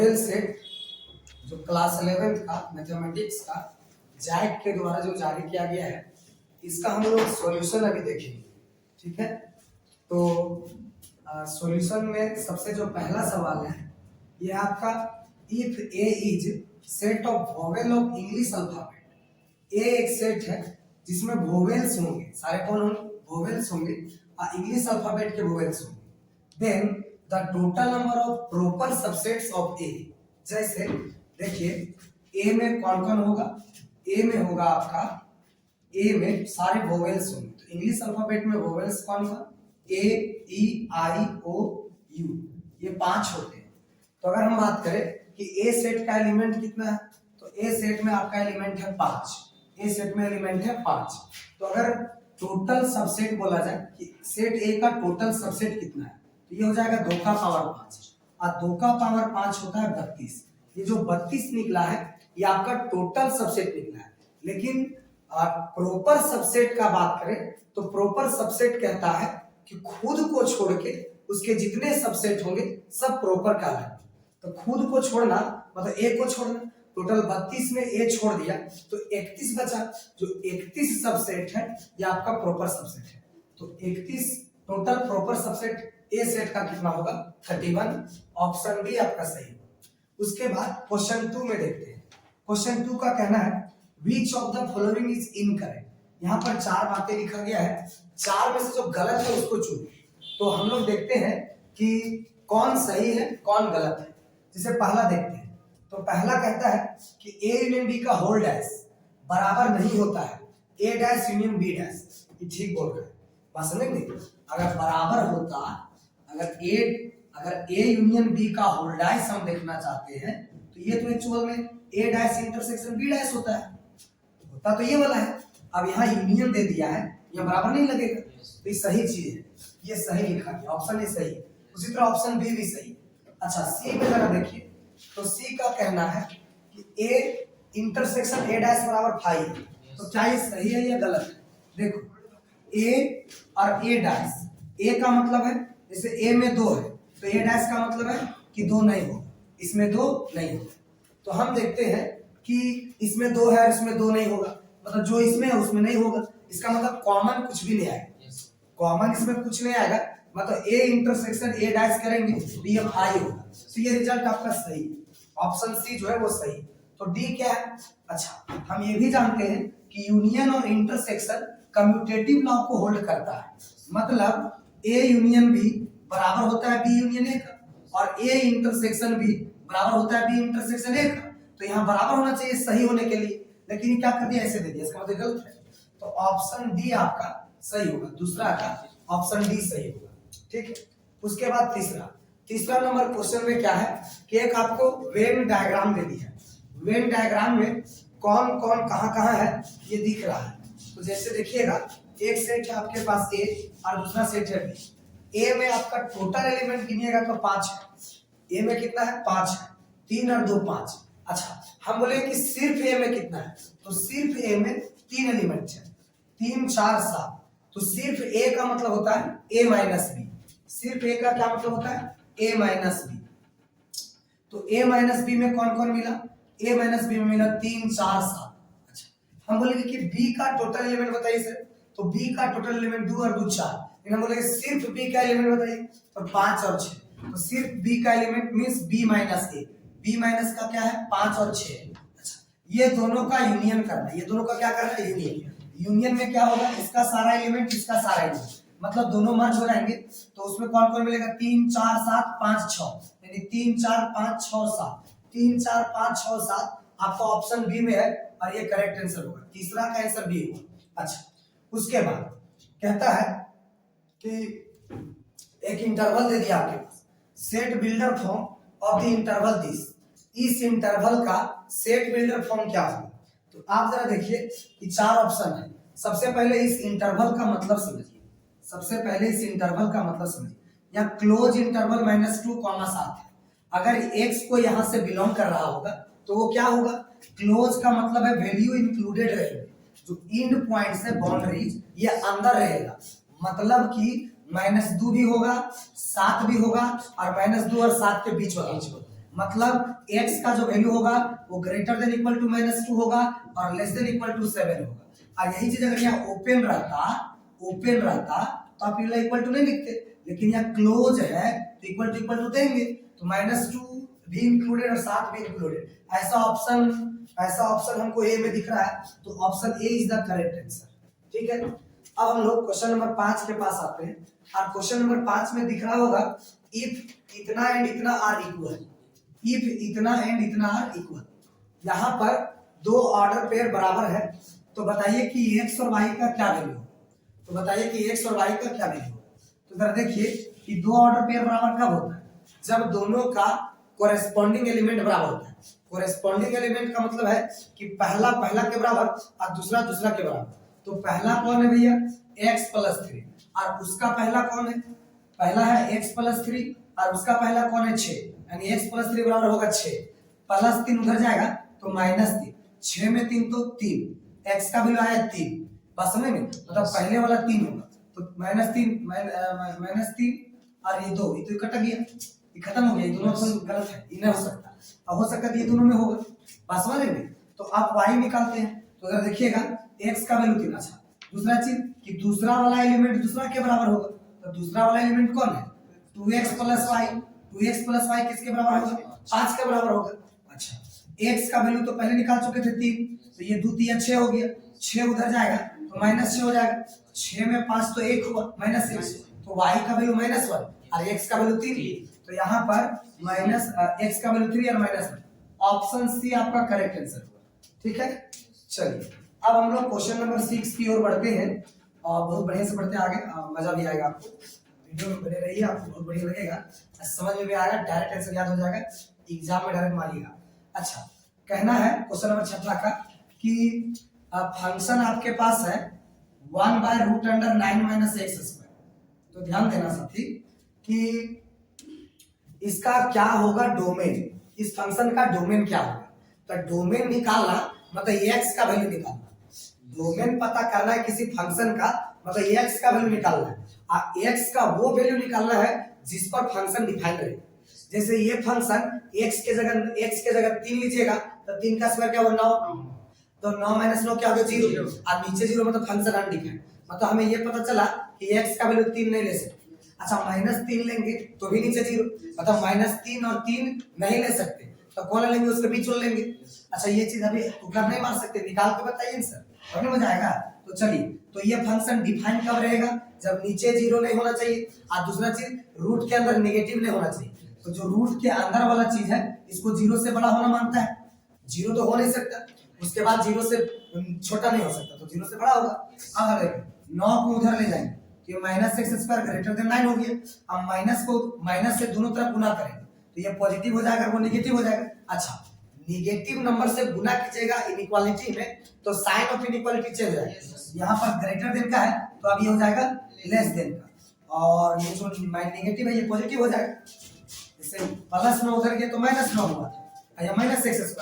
Model set जो class 11 का mathematics का जैक के द्वारा जो जारी किया गया है, इसका हम लोग सॉल्यूशन अभी देखेंगे। ठीक है, तो सॉल्यूशन में सबसे जो पहला सवाल है ये आपका, if A is set of vowel of English alphabet. A एक सेट है जिसमें वोवेल्स होंगे, सारे कौन होंगे? वोवेल्स होंगे, और इंग्लिश अल्फाबेट के वोवेल्स होंगे। Then the total number of proper subsets of A. जैसे देखिए ए में कौन कौन होगा? ए में होगा आपका, ए में सारे वोवेल्स होंगे। तो इंग्लिश अल्फाबेट में वोवेल्स कौन सा? ए, ई, आई, ओ, यू, ये 5 होते हैं। तो अगर हम बात करें कि ए सेट का एलिमेंट कितना है, तो ए सेट में आपका एलिमेंट है 5। ए सेट में एलिमेंट है 5। तो अगर टोटल सबसेट बोला जाए कि सेट ए का टोटल सबसेट कितना है, तो ये हो जाएगा 2 का पावर 5, और 2 का पावर 5 होता है 32। ये जो 32 निकला है ये आपका टोटल सबसेट निकला है। लेकिन प्रॉपर सबसेट का बात करें तो प्रॉपर सबसेट कहता है कि खुद को छोड़ के उसके जितने सबसेट होंगे सब प्रॉपर कहलाएंगे। तो खुद को छोड़ना मतलब ए को छोड़ना, टोटल 32 में ए छोड़ दिया तो 31 बचा। जो 31 सबसेट है ये आपका प्रॉपर सबसेट है। तो 31 total proper subset A set का कितना होगा? 31। ऑप्शन बी आपका सही होगा। उसके बाद क्वेश्चन 2 में देखते हैं। क्वेश्चन 2 का कहना है which of the following is incorrect. यहाँ पर 4 बातें लिखा गया है, 4 में से जो गलत है उसको चुनिए। तो हम लोग देखते हैं कि कौन सही है कौन गलत है। जैसे पहला देखते हैं, तो पहला कहता है कि ए यूनियन बी का होल डैश बराबर नहीं होता है ए डैश यूनियन बी डैश। ये ठीक बोल रहा है, बात समझ नहीं? अगर बराबर होता, अगर ए यूनियन बी का होल डैश हम देखना चाहते हैं तो ये तो एक्चुअल में ए डैश इंटरसेक्शन बी डैश होता है, होता तो ये वाला है। अब यहाँ यूनियन दे दिया है, ये बराबर नहीं लगेगा, तो ये सही चीज है, ये सही लिखा गया, ऑप्शन ए सही। उसी तरह ऑप्शन बी भी सही। अच्छा, सी में जरा देखिए, तो सी का कहना है कि ए इंटरसेक्शन ए डैश बराबर 5। तो क्या ये सही है या गलत है? देखो ए और ए डैश, ए का मतलब है जैसे ए में 2 है तो ए डैश का मतलब है कि 2 नहीं होगा, इसमें 2 नहीं होगा। तो हम देखते हैं कि इसमें 2 है, इसमें 2 नहीं होगा, मतलब जो इसमें है उसमें नहीं होगा। इसका मतलब कॉमन कुछ भी नहीं आएगा, कॉमन इसमें कुछ नहीं आएगा, मतलब ए इंटरसेक्शन ए डैश करेंगे तो ये 5 होगा। तो ये रिजल्ट आपका सही, ऑप्शन सी जो है वो सही। तो डी क्या है? अच्छा, हम ये भी जानते हैं कि यूनियन और इंटरसेक्शन कम्यूटेटिव लॉ को होल्ड करता है। मतलब ए यूनियन बी बराबर होता है बी यूनियन ए का, और ए इंटरसेक्शन बी बराबर होता है बी इंटरसेक्शन ए का। तो यहाँ बराबर होना चाहिए सही होने के लिए, लेकिन ये क्या कर दिया, ऐसे दे दिया, इसका मतलब गलत है। तो ऑप्शन डी आपका सही होगा, दूसरा का ऑप्शन डी सही होगा। ठीक है, उसके बाद तीसरा नंबर क्वेश्चन में क्या है कि एक आपको वेन डायग्राम दे दिया है। वेन डायग्राम में कौन कौन कहाँ है ये दिख रहा है। तो जैसे देखिएगा, एक सेट है आपके पास ए और दूसरा सेट है बी। ए में आपका टोटल एलिमेंट गिनिएगा तो 5 है। ए में कितना है? 5 है, 3 और 2 5। अच्छा, हम बोले कि सिर्फ ए में कितना है, तो सिर्फ ए में 3 एलिमेंट है, 3 4 7। तो सिर्फ ए का मतलब होता है ए माइनस बी। सिर्फ ए का क्या मतलब होता है? ए माइनस बी। तो ए माइनस बी में कौन कौन मिला? ए माइनस बी में मिला 3 4 7। अच्छा, हम बोलेंगे कि बी का टोटल एलिमेंट बताइए सर, तो बी का टोटल एलिमेंट 2 और 2 4। लेकिन हम बोलेंगे सिर्फ बी का एलिमेंट बताइए, तो 5 और 6। तो सिर्फ बी का एलिमेंट मींस बी माइनस ए। बी माइनस का क्या है? 5 और 6। अच्छा, ये दोनों का यूनियन करना है, ये दोनों का क्या करना है? यूनियन। यूनियन में क्या होगा? इसका सारा एलिमेंट इसका सारा एलिमेंट, मतलब दोनों मर्ज हो जाएंगे। तो उसमें कौन कौन मिलेगा? 3 4 7 5 6, यानी 3 4 5 6 7। 3 4 5 6 7 आपका ऑप्शन बी में है, और ये करेक्ट आंसर होगा। तीसरा का आंसर बी होगा। अच्छा, उसके बाद कहता है कि एक इंटरवल दे दिया आपके पास, set builder form of the interval this. इस इंटरवल का सेट बिल्डर फॉर्म क्या होगा? तो आप जरा देखिए कि 4 ऑप्शन है। सबसे पहले इस इंटरवल का मतलब समझिए, सबसे पहले इस इंटरवल का मतलब समझिए। या क्लोज इंटरवल -2 कॉमा 7 है। अगर x को यहां से बिलोंग कर रहा होगा तो वो क्या होगा? क्लोज का मतलब है वैल्यू इंक्लूडेड रहेगी, जो एंड पॉइंट से बाउंड्रीज ये अंदर रहेगा, मतलब कि -2 भी होगा 7 भी होगा, और -2 और 7 के बीच वाला। मतलब x का जो वैल्यू होगा वो ग्रेटर देन इक्वल टू -2 होगा और लेस देन इक्वल टू 7 होगा। और यही चीज अगर यहाँ ओपन रहता तो आप ये इक्वल टू नहीं लिखते, लेकिन यहाँ क्लोज है तो इक्वल टू देंगे, तो -2 भी इंक्लूडेड और 7 भी इंक्लूडेड। ऐसा ऑप्शन हमको ए में दिख रहा है, तो option A is the correct answer. ठीक है, अब हम लोग क्वेश्चन नंबर 5 के पास आते हैं। और क्वेश्चन नंबर 5 में दिख रहा होगा इफ इतना एंड इतना आर इक्वल, इफ इतना एंड इतना आर इक्वल। यहाँ पर दो ऑर्डर पेयर बराबर है, तो बताइए कि x और y का क्या वैल्यू हो। तो बताइए कि x और y का क्या वैल्यू हो। तो जरा देखिए कि दो ऑर्डर पेयर बराबर कब होता है, जब दोनों का कोरेस्पोंडिंग एलिमेंट बराबर होता है। कोरेस्पोंडिंग एलिमेंट का मतलब है कि पहला के बराबर और दूसरा के बराबर। तो पहला कौन है भैया x + 3 और उसका पहला कौन है, पहला है x + 3 और उसका पहला कौन है 6, यानी x + 3 बराबर होगा 6 + 3 उधर जाएगा तो -3, 6 में 3 तो 3, x का वैल्यू आया 3, बस समझ में, मतलब पहले वाला 3 होगा तो -3 और ये 2 ये तो कट गया, ये खत्म हो गया, ये दोनों ऑप्शन गलत है, ये नहीं हो सकता। अब हो सकता है ये दोनों में होगा, बस समझ लेंगे। तो आप y निकालते हैं, तो अगर देखिएगा x का वैल्यू 3। अच्छा दूसरा चीज कि दूसरा वाला एलिमेंट दूसरा के बराबर होगा, तो दूसरा वाला एलिमेंट कौन है 2x + y, 2x + y किसके बराबर होगा 5 के बराबर होगा। अच्छा x का वैल्यू तो पहले निकाल चुके थे 3, तो ये 2 3 6 हो गया, 6 उधर जाएगा तो -6 हो जाएगा, 6 में 5 तो 1 हुआ -1, तो y का वैल्यू -1 और x का वैल्यू 3, तो यहाँ पर x का वैल्यू 3 और -1, ऑप्शन सी आपका करेक्ट आंसर होगा। ठीक है, चलिए अब हम लोग क्वेश्चन नंबर 6 की ओर बढ़ते हैं और बहुत बढ़िया से बढ़ते हैं आगे, मजा भी आएगा आपको, वीडियो में बने रहिए, आपको बहुत बढ़िया लगेगा, समझ में भी आएगा, डायरेक्ट आंसर याद हो जाएगा, एग्जाम में डायरेक्ट मारिएगा। अच्छा कहना है क्वेश्चन नंबर 6 का कि फंक्शन आपके पास है 1/√9 - x²। तो ध्यान देना साथी कि इसका क्या होगा डोमेन, इस फंक्शन का डोमेन क्या होगा। तो डोमेन निकालना मतलब x का वैल्यू निकालना, डोमेन पता करना है किसी फंक्शन का, मतलब x का वैल्यू निकालना है, और x का वो वैल्यू निकालना है जिस पर फंक्शन डिफाइन रहे। जैसे ये फंक्शन x के जगह 3 लीजिएगा तो 3 का स्क्वायर क्या होगा 9, तो 9 - 9 क्या होगा 0, और नीचे 0 मतलब फंक्शन अनडिफाइंड, मतलब हमें ये पता चला कि x का वैल्यू 3 नहीं ले सकते। अच्छा -3 लेंगे तो भी नीचे 0, मतलब -3 और 3 नहीं ले सकते, तो कौन लेंगे उसके बीच में लेंगे। अच्छा ये चीज अभी तुक्का नहीं मार सकते, निकाल के बताइए सर, तभी मजा आएगा। तो चलिए, तो ये फंक्शन डिफाइन कब रहेगा जब नीचे 0 नहीं होना चाहिए, और दूसरा चीज रूट के अंदर नेगेटिव नहीं होना चाहिए। तो जो रूट के अंदर वाला चीज है इसको 0 से बड़ा होना मानता है, 0 तो हो नहीं सकता, उसके बाद 0 से छोटा नहीं हो सकता, तो 0 से बड़ा होगा। अब देखिए 9 को उधर ले जाएंगे तो ये -x² ग्रेटर देन 9 हो गया, अब माइनस से दोनों तरफ गुना करेंगे तो ये पॉजिटिव हो जाएगा, वो नेगेटिव हो जाएगा। अच्छा नेगेटिव नंबर से गुना कीजिएगा इनइक्वालिटी में तो साइन ऑफ इनइक्वालिटी चेंज हो जाएगा, यहाँ पर ग्रेटर देन का है तो अब ये हो जाएगा लेस देन का, और ये जो नेगेटिव है ये पॉजिटिव हो जाएगा। जैसे +9 उधर गया तो -9 हुआ, या -x²,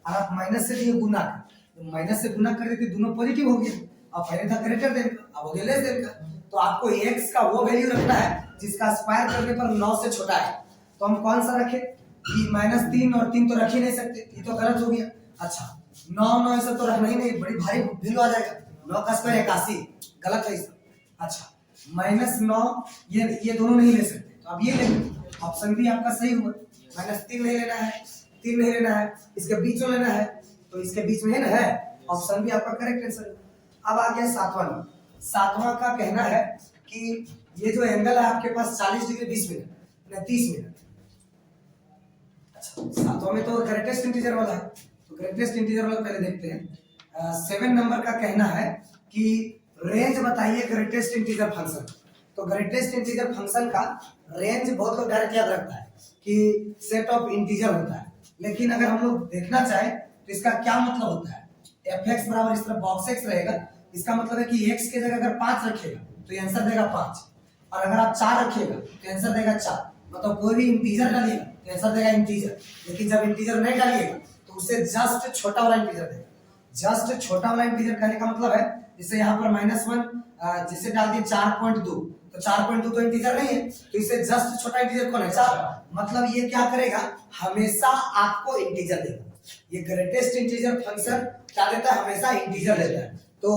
और आप माइनस से दिए गुना का, तो माइनस से गुना कर देते दोनों पॉजिटिव हो गए, अब पहले था ग्रेटर देन का, अब हो गया लेस देन का। तो आपको x का वो वैल्यू रखना है जिसका स्क्वायर करने पर 9 से छोटा है, तो हम कौन सा रखें कि -3 और 3 तो रख ही नहीं सकते, ये तो गलत हो गया। अच्छा 9 ऐसा तो रखना ही नहीं, बड़ी भारी वैल्यू आ जाएगा, 9 का स्क्वायर 81, गलत है इसका। अच्छा -9 ये दोनों नहीं ले सकते, तो अब ये लेंगे, ऑप्शन भी आपका सही हुआ, -3 नहीं लेना है, 3 नहीं लेना है, इसके बीच में लेना है, तो इसके बीच में है ना, है ऑप्शन भी आपका करेक्ट आंसर। अब आ गया 7वां का कहना है कि ये जो एंगल है आपके पास 40 डिग्री 20 मिनट ना 30 मिनट। अच्छा 7वां में तो ग्रेटेस्ट इंटीजर वाला है, तो ग्रेटेस्ट इंटीजर वाला पहले देखते हैं। 7 नंबर का कहना है कि रेंज बताइए ग्रेटेस्ट इंटीजर फंक्शन। तो ग्रेटेस्ट इंटीजर फंक्शन का रेंज बहुत लोग डायरेक्ट याद रखता है कि सेट ऑफ इंटीजर होता है, लेकिन अगर हम लोग देखना चाहे तो इसका क्या मतलब होता है, fx बराबर इस तरह बॉक्स x रहेगा, इसका मतलब है कि x के जगह अगर 5 रखिएगा तो ये आंसर देगा 5, और अगर आप 4 रखिएगा तो आंसर देगा 4, मतलब कोई भी इंटीजर डालिएगा तो आंसर देगा इंटीजर। लेकिन जब इंटीजर नहीं डालिएगा तो उससे जस्ट छोटा वाला इंटीजर देगा। जस्ट छोटा वाला इंटीजर कहने का मतलब है जैसे यहाँ पर -1 जिसे डाल दिए 4.2, तो 4.2 तो इंटीजर नहीं है, तो इससे जस्ट छोटा इंटीजर कौन है? 4। मतलब ये क्या करेगा, हमेशा आपको इंटीजर देगा। ये ग्रेटेस्ट इंटीजर फंक्शन क्या देता है? हमेशा इंटीजर देता है। तो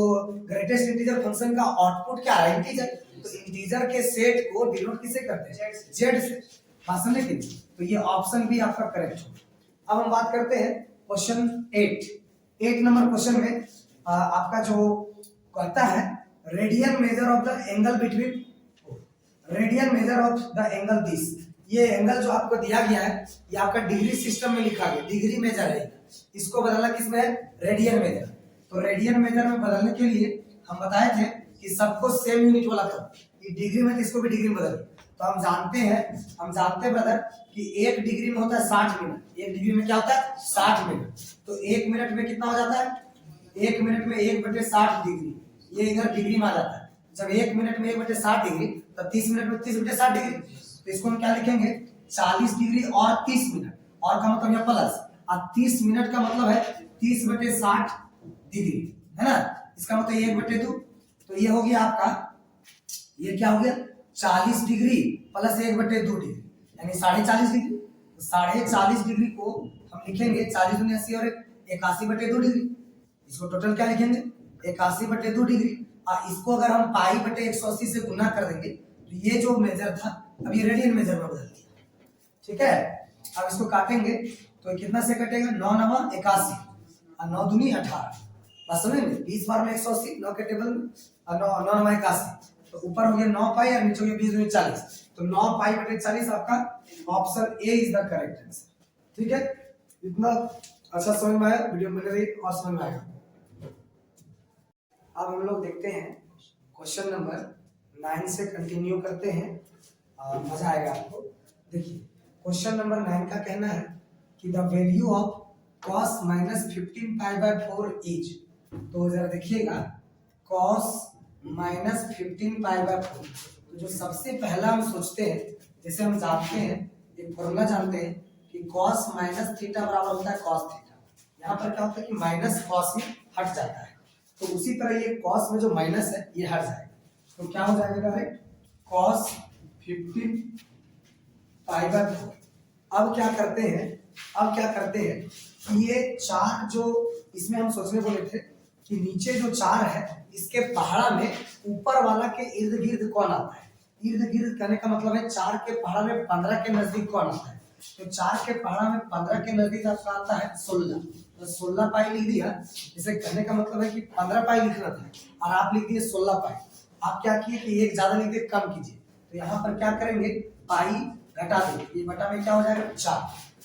ग्रेटेस्ट इंटीजर फंक्शन का आउटपुट क्या है? इंटीजर। तो इंटीजर के सेट को डिनोट किसे करते हैं? जेड से। बात समझे कि नहीं? तो ये ऑप्शन भी आपका करेक्ट होगा। अब हम बात करते हैं क्वेश्चन 8 नंबर क्वेश्चन में आपका जो कहता है radian measure of the angle between, radian measure of the angle this. ये एंगल जो आपको दिया गया है ये आपका डिग्री सिस्टम में लिखा गया, डिग्री मेजर है। इसको बदलना किसमें है? Radian major. तो रेडियन मेजर में बदलने के लिए हम बताए थे कि सबको सेम यूनिट वाला था, ये डिग्री में, इसको भी डिग्री में बदल। तो हम जानते हैं ब्रदर कि 1 डिग्री में होता है 60 मिनट। 1 डिग्री में क्या होता है? 60 मिनट। तो 1 मिनट में कितना हो जाता है? 1 मिनट में 1/60 डिग्री, ये इधर डिग्री में आ जाता है। जब 1 मिनट में 1/60 डिग्री, तब 30 मिनट में 30/60 डिग्री। तो इसको हम क्या लिखेंगे? 40 डिग्री और 30 मिनट, और का मतलब है प्लस, और 30 मिनट का मतलब है 30/60 डिग्री, है ना? इसका मतलब 1/2। तो ये हो गया आपका, ये क्या हो गया? 40 डिग्री प्लस 1/2 डिग्री, यानी 40.5 डिग्री। तो 40.5 डिग्री को हम लिखेंगे 40 दूनी 80 और 81/2 डिग्री। इसको टोटल क्या लिखेंगे? 81/2 डिग्री। और इसको अगर हम पाई/180 से गुना कर देंगे तो ये जो मेजर था अब ये रेडियन मेजर में बदल गया। ठीक है, अब इसको काटेंगे तो कितना से कटेगा? 9 9 81 और 9 दूनी 18। बस समझेंगे? 20 बार में 180, 9 के टेबल में, और 9 9 81। तो ऊपर हो गया 9 पाई और नीचे हो गया 20 दूनी 40। तो 9 पाई/40 आपका option A is the correct answer. ठीक है, इतना अच्छा समझ में आया? वीडियो बने रही और समझ में आएगा। अब हम लोग देखते हैं क्वेश्चन नंबर 9 से कंटिन्यू करते हैं, मजा आएगा आपको। देखिए क्वेश्चन नंबर 9 का कहना है कि the value of cos -15 π/4 is. तो जरा देखिएगा, cos -15 π/4। तो जो सबसे पहला हम सोचते हैं, जैसे हम जानते हैं, एक फॉर्मूला जानते हैं कि cos -θ बराबर होता है cos θ। यहाँ पर क्या होता है कि माइनस cos में हट जाता है, तो उसी तरह ये cos में जो माइनस है ये हट जाएगा। तो क्या हो जाएगा डायरेक्ट? cos 15 π/4। अब क्या करते हैं कि ये 4 जो इसमें हम सोचने बोले थे कि नीचे जो 4 है इसके पहाड़ा में ऊपर वाला के इर्द गिर्द कौन आता है? इर्द गिर्द कहने का मतलब है 4 के पहाड़ा में 15 के नजदीक कौन आता है? तो 4 के पहाड़ा में 15 के नजदीक आपका आता है 16। तो 16 पाई लिख दिया। इसे कहने का मतलब है कि 15 पाई लिखना था और आप लिख दिए 16 पाई। आप क्या किए कि एक ज्यादा लिख दिए, कम कीजिए। तो यहाँ पर क्या करेंगे? पाई घटा देंगे, ये बटा में क्या हो जाएगा? 4।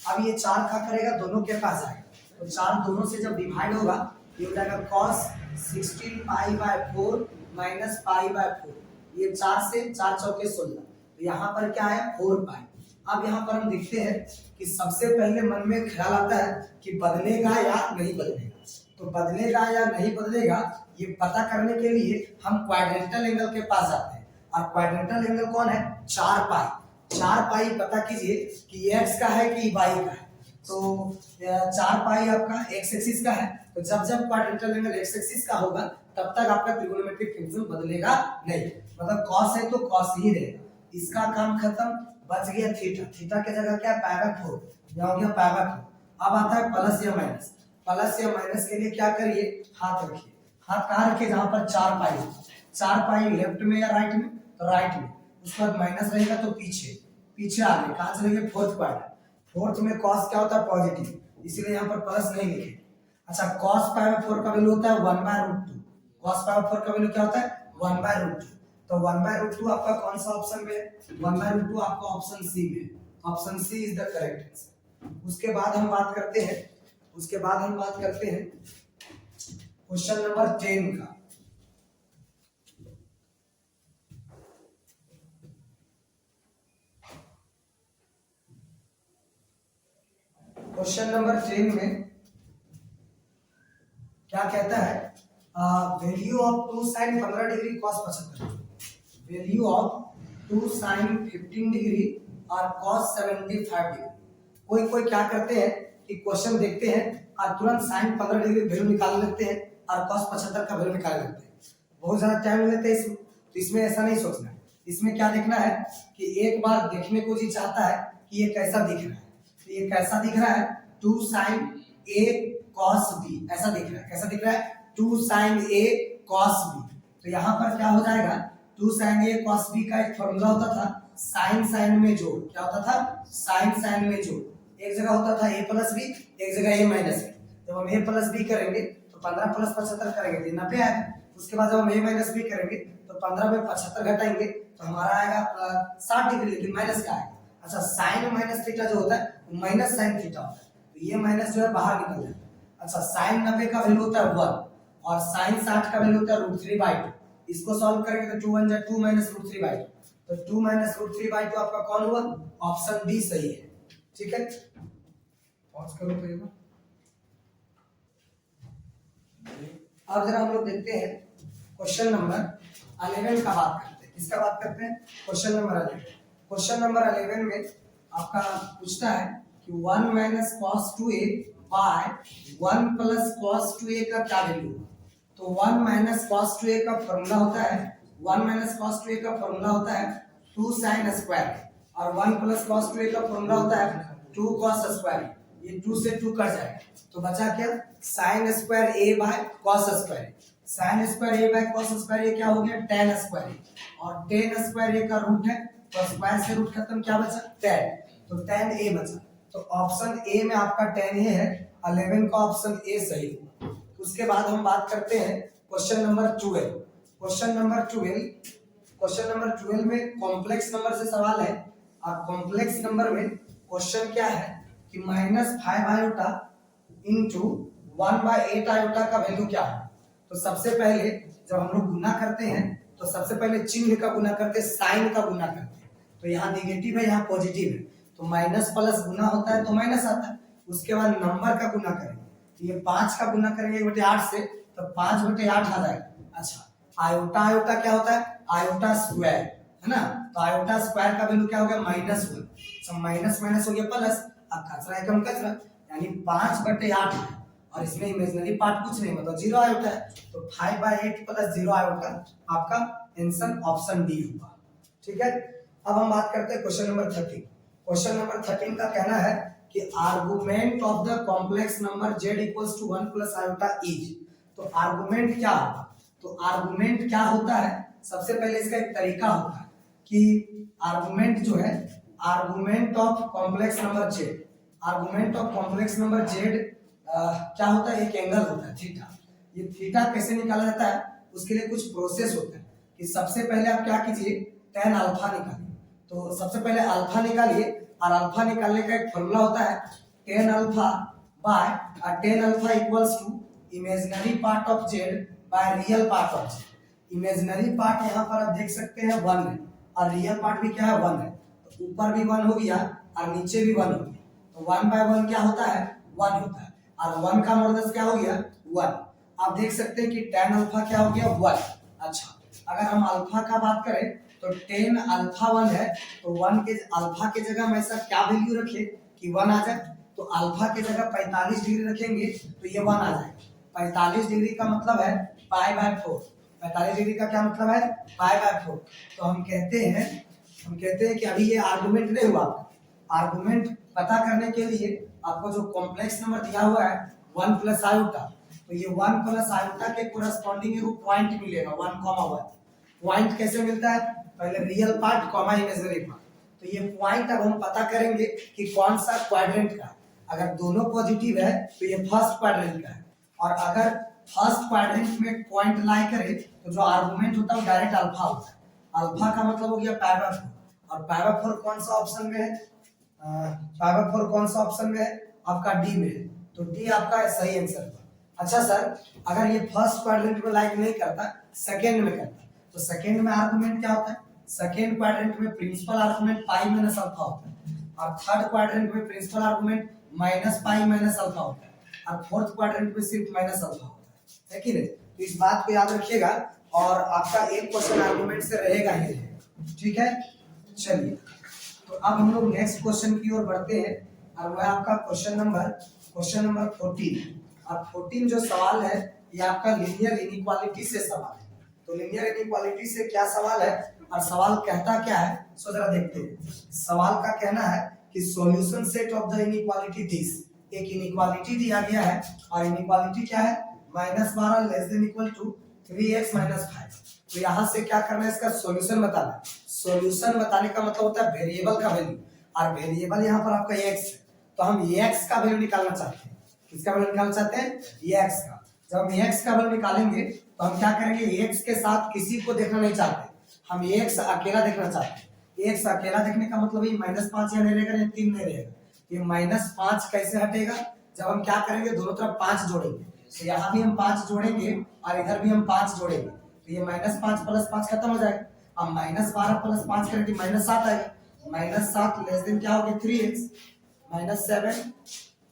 अब ये 4 क्या करेगा? दोनों के पास आएगा। तो 4 दोनों से जब डिवाइड होगा ये हो जाएगा cos 16 π/4 माइनस पाई/4। ये 4 से 4 चौके 16। तो यहाँ पर क्या है? 4 पाई। अब यहाँ पर हम देखते हैं कि सबसे पहले मन में ख्याल आता है कि बदलेगा या नहीं बदलेगा। तो बदलेगा या नहीं बदलेगा ये पता करने के लिए हम क्वाड्रेंटल एंगल के पास जाते हैं। और क्वाड्रेंटल एंगल कौन है? 4 पाई। 4 पाई पता कीजिए कि x का है कि y का है। तो 4 पाई आपका x एक्सिस का है। तो जब जब क्वाड्रेंटल एंगल x एक्सिस का होगा तब तक आपका त्रिकोणमितिक फंक्शन बदलेगा नहीं। मतलब cos है तो cos ही रहेगा। इसका काम खत्म, बच गया थीटा। थीटा की जगह क्या? π/4। यहाँ हो गया π/4। अब आता है प्लस या माइनस। प्लस या माइनस के लिए क्या करिए? हाथ रखिए। हाथ कहाँ रखिए? जहां पर 4 पाई। 4 पाई लेफ्ट में या राइट में? तो राइट में। उसके बाद माइनस रहेगा तो पीछे आगे कहाँ चले गए? Fourth quadrant. फोर्थ में cos क्या होता है? पॉजिटिव, इसीलिए यहाँ पर प्लस नहीं लिखे। अच्छा, cos π/4 का वैल्यू होता है 1/√2। cos π/4 का वैल्यू क्या होता है? 1/√2। तो 1/√2 आपका कौन सा ऑप्शन में है? 1/√2 आपका ऑप्शन सी में। Option C is the correct answer. उसके बाद हम बात करते हैं क्वेश्चन नंबर 10 का। क्वेश्चन नंबर 10 में क्या कहता है? Value of 2 sin 15 degree cos 75। Value of 2 sin 15 degree और cos 75 डिग्री। कोई क्या करते हैं कि क्वेश्चन देखते हैं और तुरंत sin 15 डिग्री वैल्यू निकाल लेते हैं और cos 75 का वैल्यू निकाल लेते हैं। बहुत ज्यादा टाइम लेते हैं इसमें। तो इसमें ऐसा नहीं सोचना है, इसमें क्या देखना है कि एक बार देखने को जी चाहता है कि ये कैसा दिख रहा है, तो ये कैसा दिख रहा है 2 sin a cos b, ऐसा दिख रहा है। कैसा दिख रहा है 2 sin a cos b। तो यहाँ पर क्या हो जाएगा 2 sin a cos b का एक फॉर्मूला होता था sin में जोड़, क्या होता था sin में जोड़। एक जगह होता था a प्लस b, एक जगह a माइनस b। जब हम a प्लस b करेंगे तो 15 प्लस 75 करेंगे तो 90 आएगा। उसके बाद जब हम a माइनस b करेंगे तो 15 में 75 घटाएंगे तो हमारा आएगा 60 डिग्री, लेकिन माइनस का आएगा। अच्छा साइन माइनस थीटा जो होता है वो माइनस साइन थीटा होता है, तो ये माइनस जो है बाहर निकल जाएगा। अच्छा साइन 90 का वैल्यू होता है 1 और साइन 60 का वैल्यू होता है √3/2। इसको सॉल्व करेंगे तो 2 1 जा 2 माइनस √3/2, तो 2 माइनस √3/2 आपका कौन हुआ, ऑप्शन डी सही है। ठीक है, पॉज करो तो ये। अब जरा हम लोग देखते हैं क्वेश्चन नंबर 11 का बात करते हैं। किसका बात करते हैं, क्वेश्चन नंबर 11। क्वेश्चन नंबर 11 में आपका पूछता है कि 1 minus cos 2a by 1 plus cos 2a का क्या वैल्यू है। तो 1 माइनस कॉस 2a का फॉर्मूला होता है 1 माइनस कॉस 2a का फॉर्मूला होता है 2 sin स्क्वायर और 1 प्लस कॉस 2a का फॉर्मूला होता है 2 cos स्क्वायर। ये 2 से 2 कट जाएगा तो बचा क्या sin square a by cos square. sin square a by cos square ये क्या हो गया tan स्क्वायर और tan स्क्वायर a का रूट है तो स्क्वायर से रूट खत्म, क्या बचा tan, तो tan a बचा। तो ऑप्शन ए में आपका tan a है, 11 का ऑप्शन ए सही है। उसके बाद हम बात करते हैं क्वेश्चन नंबर 12। क्वेश्चन नंबर 12 में कॉम्प्लेक्स नंबर से सवाल है और कॉम्प्लेक्स नंबर में क्वेश्चन क्या है कि -5 आयोटा इंटू 1/8 आयोटा का वैल्यू क्या है। तो सबसे पहले जब हम लोग गुना करते हैं तो सबसे पहले चिन्ह का गुना करते हैं, साइन का गुना करते हैं। तो यहाँ नेगेटिव है यहाँ पॉजिटिव है तो माइनस प्लस गुना होता है तो माइनस आता है। उसके बाद नंबर का गुना करेंगे तो ये 5 का गुना करेंगे 1/8 से तो 5/8 आ जाएगा। अच्छा आयोटा क्या होता है आयोटा स्क्वायर है ना, तो आयोटा स्क्वायर का वैल्यू क्या हो गया -1। तो माइनस माइनस हो गया प्लस, अब कचरा है कम कचरा यानी 5/8 है और इसमें इमेजिनरी पार्ट कुछ नहीं मतलब 0 आयोटा है तो 5/8 प्लस 0 आयोटा आपका आंसर ऑप्शन डी होगा। ठीक है, अब हम बात करते हैं क्वेश्चन नंबर 13। क्वेश्चन नंबर 13 का कहना है कि argument of the complex number z = 1 plus iota is. तो आर्गुमेंट क्या होगा, तो आर्गुमेंट क्या होता है, सबसे पहले इसका एक तरीका होता है कि आर्गुमेंट जो है argument of complex number z, argument of complex number z क्या होता है, एक एंगल होता है थीटा। ये थीटा कैसे निकाला जाता है, उसके लिए कुछ प्रोसेस होता है कि सबसे पहले आप क्या कीजिए tan अल्फा निकालिए। तो सबसे पहले अल्फा निकालिए और अल्फा निकालने का एक फॉर्मूला होता है tan alpha by tan alpha equals to imaginary part of z by real part of z। Imaginary part यहाँ पर आप देख सकते हैं 1 है और रियल पार्ट भी क्या है 1 है, तो ऊपर भी 1 हो गया और नीचे भी 1 हो गया। तो 1/1 क्या होता है 1 होता है और 1 का मॉडुलस क्या हो गया 1। आप देख सकते हैं कि tan अल्फा क्या हो गया 1। अच्छा अगर हम अल्फा का बात करें तो tan अल्फा 1 है तो 1 के अल्फा के जगह हम ऐसा क्या वैल्यू रखें कि 1 आ जाए। तो अल्फा के जगह 45 डिग्री रखेंगे तो ये 1 आ जाएगा। 45 डिग्री का मतलब है π/4। 45 डिग्री का क्या मतलब है π/4। तो हम कहते हैं कि अभी ये आर्गुमेंट नहीं हुआ। आर्गुमेंट पता करने के लिए आपको जो कॉम्प्लेक्स नंबर दिया हुआ है 1 प्लस आयोटा, तो ये 1 प्लस आयोटा के कोरस्पॉन्डिंग एक पॉइंट मिलेगा 1,1। पॉइंट कैसे मिलता है, पहले real part comma imaginary part. तो ये पॉइंट अब हम पता करेंगे कि कौन सा क्वाड्रेंट का है। अगर दोनों पॉजिटिव है तो ये फर्स्ट क्वाड्रेंट का है और अगर फर्स्ट क्वाड्रेंट में पॉइंट लाई करे तो जो आर्गुमेंट होता है वो डायरेक्ट अल्फा होता है। अल्फा का मतलब हो गया π/4 और π/4 कौन सा ऑप्शन में है, π/4 कौन सा ऑप्शन में है आपका डी में है, तो डी आपका सही आंसर है। अच्छा सर अगर ये फर्स्ट क्वाड्रेंट में लाइक नहीं करता सेकंड में करता तो सेकंड में आर्गुमेंट क्या होता है, सेकंड क्वाड्रेंट में principal argument pi minus alpha होता है और थर्ड क्वाड्रेंट में principal argument minus pi minus alpha होता है और फोर्थ क्वाड्रेंट में सिर्फ माइनस अल्फा होता है कि नहीं। तो इस बात को याद रखिएगा और आपका एक क्वेश्चन आर्गुमेंट से रहेगा ही रहेगा। ठीक है, चलिए तो अब हम लोग नेक्स्ट क्वेश्चन की ओर बढ़ते हैं और वह आपका क्वेश्चन नंबर 14। और 14 जो सवाल है ये आपका लीनियर इनइक्वालिटी से सवाल है। तो लीनियर इनइक्वालिटी से क्या सवाल है और सवाल कहता क्या है, सो जरा देखते हैं। सवाल का कहना है कि solution set of the inequality this, एक इनइक्वालिटी दिया गया है और इनइक्वालिटी क्या है, -12 less than equal to 3x minus 5। तो यहां से क्या करना है, इसका सॉल्यूशन बताना है। सॉल्यूशन बताने का मतलब होता है वेरिएबल का वैल्यू, और वेरिएबल यहां पर आपका x है, तो हम x का वैल्यू निकालना चाहते हैं। किसका वैल्यू निकालना चाहते हैं, x का। जब हम x का वैल्यू निकालेंगे तो हम क्या करेंगे, x के साथ किसी को देखना नहीं चाहते, हम x अकेला देखना चाहते हैं। x अकेला देखने का मतलब ये -5 यहाँ नहीं रहेगा, या 3 नहीं रहेगा। ये -5 कैसे हटेगा, जब हम क्या करेंगे, दोनों तरफ 5 जोड़ेंगे। तो यहाँ भी हम 5 जोड़ेंगे और इधर भी हम 5 जोड़ेंगे, तो ये -5 + 5 खत्म हो जाएगा। अब -12 + 5 करेंगे -7 आएगा। -7 लेस देन क्या हो गया 3x, -7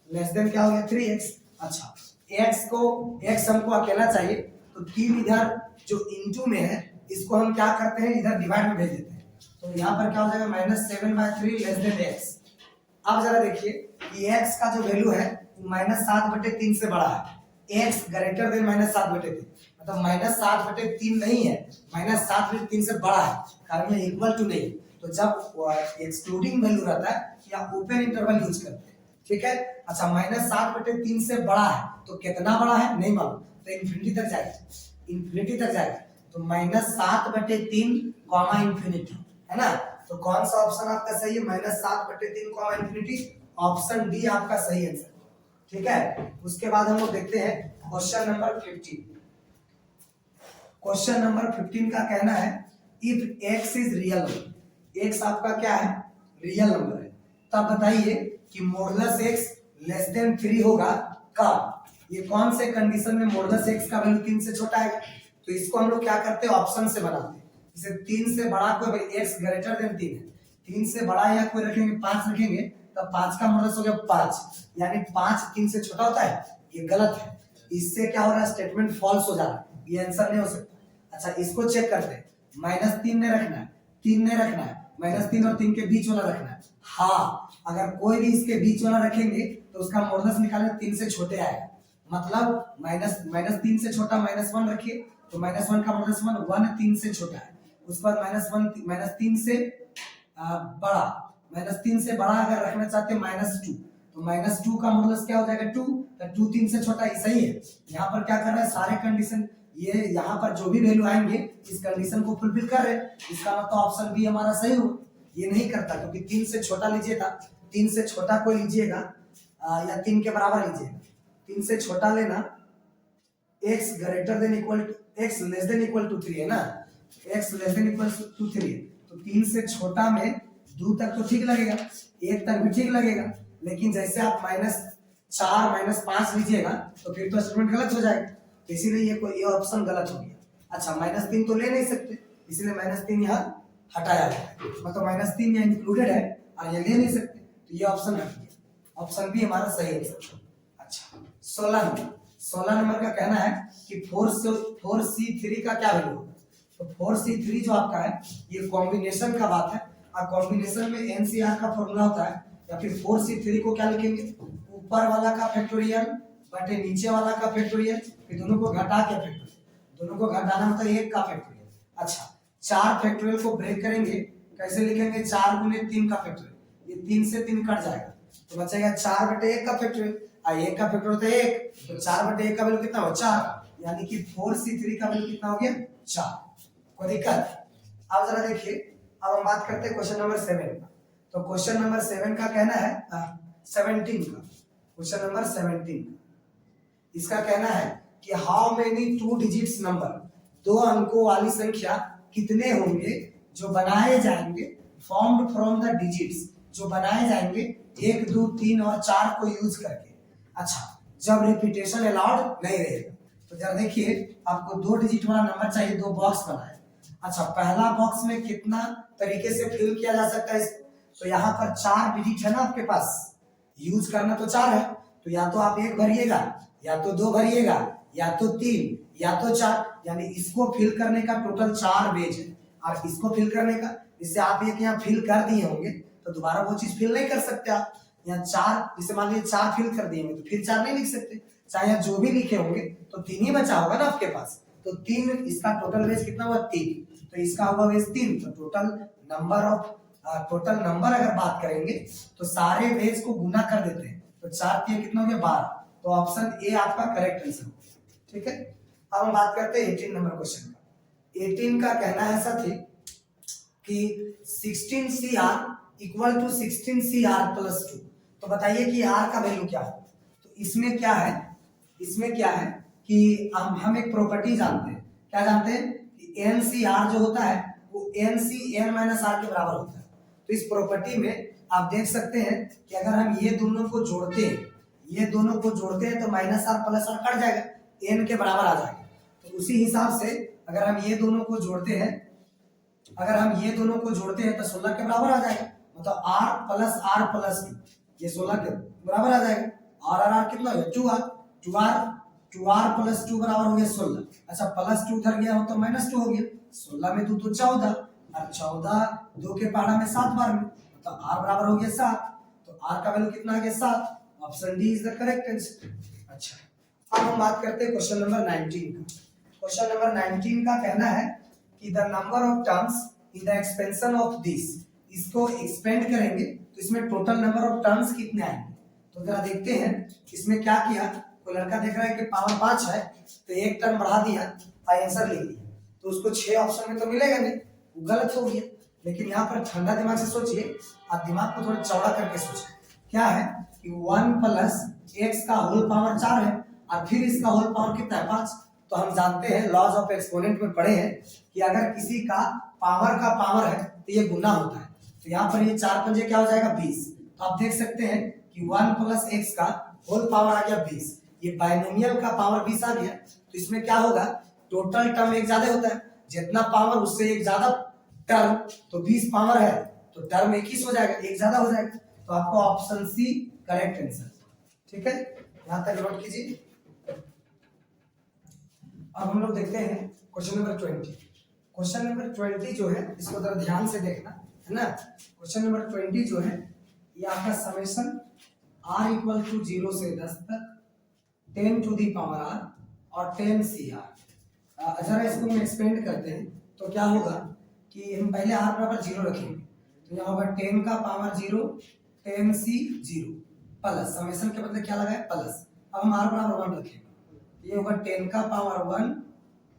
लेस देन क्या हो गया 3x। अच्छा, x हमको अकेला चाहिए, तो 3 इधर जो इनटू में है इसको हम क्या करते हैं, इधर डिवाइड में भेज देते हैं। तो यहाँ पर क्या हो जाएगा, -7/3 लेस देन x। अब जरा देखिए कि x का जो वैल्यू है -7/3 से बड़ा है, x ग्रेटर देन -7/3, मतलब -7/3 नहीं है, -7/3 से बड़ा है, कारण ये इक्वल टू नहीं। तो जब एक्सक्लूडिंग वैल्यू रहता है या ओपन इंटरवल यूज करते हैं, ठीक है। अच्छा, -7/3 से बड़ा है, तो कितना बड़ा है नहीं मालूम, तो इन्फिनिटी तक जाएगा, इन्फिनिटी तक जाएगा। तो -7/3 कॉमा इन्फिनिटी है ना। तो कौन सा ऑप्शन आपका सही है, -7/3 कॉमा इन्फिनिटी, ऑप्शन डी आपका सही आंसर, ठीक है। उसके बाद हम लोग देखते हैं क्वेश्चन नंबर 15। क्वेश्चन नंबर 15 का कहना है if x is real, x आपका क्या है, रियल नंबर है, तब बताइए कि मॉडुलस x लेस देन 3 होगा कब। ये कौन से कंडीशन में मॉडुलस x का वैल्यू 3 से छोटा है, तो इसको हम लोग क्या करते हैं, ऑप्शन से बनाते हैं। जैसे 3 से बड़ा कोई x ग्रेटर देन 3 है, 3 से बड़ा या कोई रखेंगे 5 रखेंगे, तब 5 का मॉडुलस हो गया 5, यानी 5 3 से छोटा होता है, ये गलत है। इससे क्या हो रहा है, स्टेटमेंट फॉल्स हो जा रहा है, ये आंसर नहीं हो सकता। अच्छा, इसको चेक करते हैं, -3 नहीं रखना है, 3 नहीं रखना है, -3 और 3 के बीच वाला रखना है। हाँ, अगर कोई भी इसके बीच वाला रखेंगे तो उसका मॉडुलस निकालेंगे 3 से छोटे आएगा, मतलब -3 से छोटा -1 रखिए, तो -1 का मॉडुलस 1 3 से छोटा है। उसके बाद -3 से बड़ा, -3 से बड़ा अगर रखना चाहते हैं -2, तो -2 का मॉडुलस क्या हो जाएगा 2, तो 2 3 से छोटा ही सही है। यहाँ पर क्या कर रहा है, सारे कंडीशन, ये यहाँ पर जो भी वैल्यू आएंगे इस कंडीशन को फुलफिल कर रहे हैं, इसका मतलब ऑप्शन बी हमारा सही हो। ये नहीं करता, क्योंकि 3 से छोटा लीजिएगा, 3 से छोटा कोई लीजिएगा या 3 के बराबर लीजिएगा, 3 से छोटा लेना, x greater than equal to, x less than equal to 3 है ना, x less than equal to 3, तो 3 से छोटा में 2 तक तो ठीक लगेगा, 1 तक भी ठीक लगेगा, लेकिन जैसे आप -4 -5 लीजिएगा तो फिर तो स्टेटमेंट गलत हो जाएगा, इसीलिए ये ऑप्शन गलत हो गया। अच्छा, -3 तो ले नहीं सकते, इसलिए -3 यहाँ हटाया गया, मतलब -3 यहाँ इंक्लूडेड है और ये ले नहीं सकते, तो ये ऑप्शन हट गया, ऑप्शन बी हमारा सही है। अच्छा, 16 नंबर का कहना है कि 4C3 का क्या वैल्यू होगा, तो 4C3 जो आपका है ये कॉम्बिनेशन का बात है, और कॉम्बिनेशन में NCR का फॉर्मूला होता है, या फिर 4C3 को क्या लिखेंगे, ऊपर वाला का फैक्टोरियल बटे नीचे वाला का फैक्टोरियल, फिर दोनों को घटा के फैक्टोरियल, दोनों को घटाना मतलब 1 का फैक्टोरियल। अच्छा, 4 फैक्टोरियल को ब्रेक करेंगे, कैसे लिखेंगे, 4 गुने 3 का फैक्टोरियल, ये 3 से 3 कट जाएगा, तो बचेगा 4/1 का फैक्टोरियल, 1 का फैक्टोरियल तो 1, तो 4/1 का वैल्यू कितना हो 4, यानी कि 4C3 का वैल्यू कितना हो गया 4। कोई दिक्कत। अब जरा देखिए, अब हम बात करते हैं क्वेश्चन नंबर 7 का। तो क्वेश्चन नंबर 7 का कहना है 17 का, क्वेश्चन नंबर 17 इसका कहना है कि हाउ मेनी 2 डिजिट्स नंबर, 2 अंकों वाली संख्या कितने होंगे जो बनाए जाएंगे, फॉर्म्ड फ्रॉम द डिजिट्स, जो बनाए जाएंगे 1 2 3 और 4 को यूज करके। अच्छा, जब रिपीटेशन अलाउड नहीं रहेगा, तो जरा देखिए आपको 2 डिजिट वाला नंबर चाहिए, 2 बॉक्स बनाए। अच्छा, पहला बॉक्स में कितना तरीके से फिल किया जा सकता है इसको, तो यहाँ पर 4 डिजिट है ना आपके पास, यूज करना तो 4 है, तो या तो आप 1 भरिएगा, या तो 2 भरिएगा, या तो 3, या तो 4, यानी इसको फिल करने का टोटल 4 वेज है, और इसको फिल करने का, जिससे आप एक यहाँ फिल कर दिए होंगे तो दोबारा वो चीज फिल नहीं कर सकते आप। यहाँ 4, जैसे मान लीजिए 4 फिल कर दिए होंगे तो फिर 4 नहीं लिख सकते, चाहे यहाँ जो भी लिखे होंगे तो 3 ही बचा होगा ना आपके पास, तो 3, इसका टोटल वेज कितना हुआ 3, तो इसका होगा बेस 3। तो टोटल नंबर अगर बात करेंगे तो सारे बेस को गुना कर देते हैं, तो 4 3 कितना हो गया 12। तो ऑप्शन ए आपका करेक्ट आंसर होगा। ठीक है, अब हम बात करते हैं 18 नंबर क्वेश्चन का। 18 का कहना है साथी कि 16CR equal to 16CR plus 2। तो बताइए कि R का वैल्यू क्या है। तो इसमें क्या है, इसमें क्या है कि हम एक प्रॉपर्टी जानते हैं। क्या जानते हैं कि NCR जो होता है वो NCN माइनस R के बराबर होता है। तो इस प्रॉपर्टी में आप देख सकते हैं कि अगर हम ये दोनों को जोड़ते हैं, ये दोनों को जोड़ते हैं तो minus R plus R cut जाएगा, N के बराबर आ जाएगा। तो उसी हिसाब से अगर हम ये दोनों को जोड़ते हैं, अगर हम ये दोनों को जोड़ते हैं तो 16 के बराबर आ जाएगा। मतलब R प्लस 2 ये 16 के बराबर आ जाएगा। R कितना हो गया 2R प्लस 2 बराबर हो गया 16। अच्छा प्लस 2 उधर गया हो तो माइनस 2 हो गया। 16 में 2 तो 14 और 14 2 के पहाड़ा में 7 बार में, तो R बराबर हो गया 7। तो R का वैल्यू कितना आ गया 7। Option D is the correct answer. अच्छा अब हम बात करते हैं क्वेश्चन नंबर 19 का। क्वेश्चन नंबर 19 का कहना है कि the number of terms in the expansion of this. इसको एक्सपेंड करेंगे तो इसमें टोटल नंबर ऑफ टर्म्स कितने आएंगे। तो जरा देखते हैं इसमें क्या किया। कोई लड़का देख रहा है कि पावर 5 है तो एक टर्म बढ़ा दिया और आंसर लिख दिया, तो उसको 6 ऑप्शन में तो मिलेगा नहीं, वो गलत हो गया। लेकिन यहाँ पर ठंडा दिमाग से सोचिए, आप दिमाग को थोड़ा चौड़ा करके सोचिए। क्या है कि 1 प्लस x का होल पावर 4 है और फिर इसका होल पावर कितना है 5। तो हम जानते हैं लॉज ऑफ एक्सपोनेंट में पढ़े हैं कि अगर किसी का पावर है तो ये गुना होता है। तो यहाँ पर ये 4 पंजे क्या हो जाएगा 20। तो आप देख सकते हैं कि 1 प्लस x का होल पावर आ गया 20। ये बाइनोमियल का पावर 20 आ गया। तो इसमें क्या होगा, टोटल टर्म एक ज्यादा होता है, जितना पावर उससे एक ज्यादा टर्म, तो 20 पावर है तो टर्म 21 हो जाएगा, एक ज्यादा हो जाएगा। तो आपको ऑप्शन सी करेक्ट आंसर। ठीक है, यहां तक नोट कीजिए। अब हम लोग देखते हैं क्वेश्चन नंबर 20। क्वेश्चन नंबर 20 जो है इसको जरा ध्यान से देखना है ना। क्वेश्चन नंबर 20 जो है ये आपका समेशन r इक्वल टू 0 से 10 तक 10 टू दी पावर r और 10 CR। जरा इसको हम एक्सपेंड करते हैं तो क्या होगा कि हम पहले r बराबर 0 रखेंगे, तो यहाँ होगा 10 का पावर 0 10 C 0 प्लस समेशन के बदले क्या लगा है प्लस। अब हम r बराबर 1 रखेंगे, ये होगा 10 का पावर 1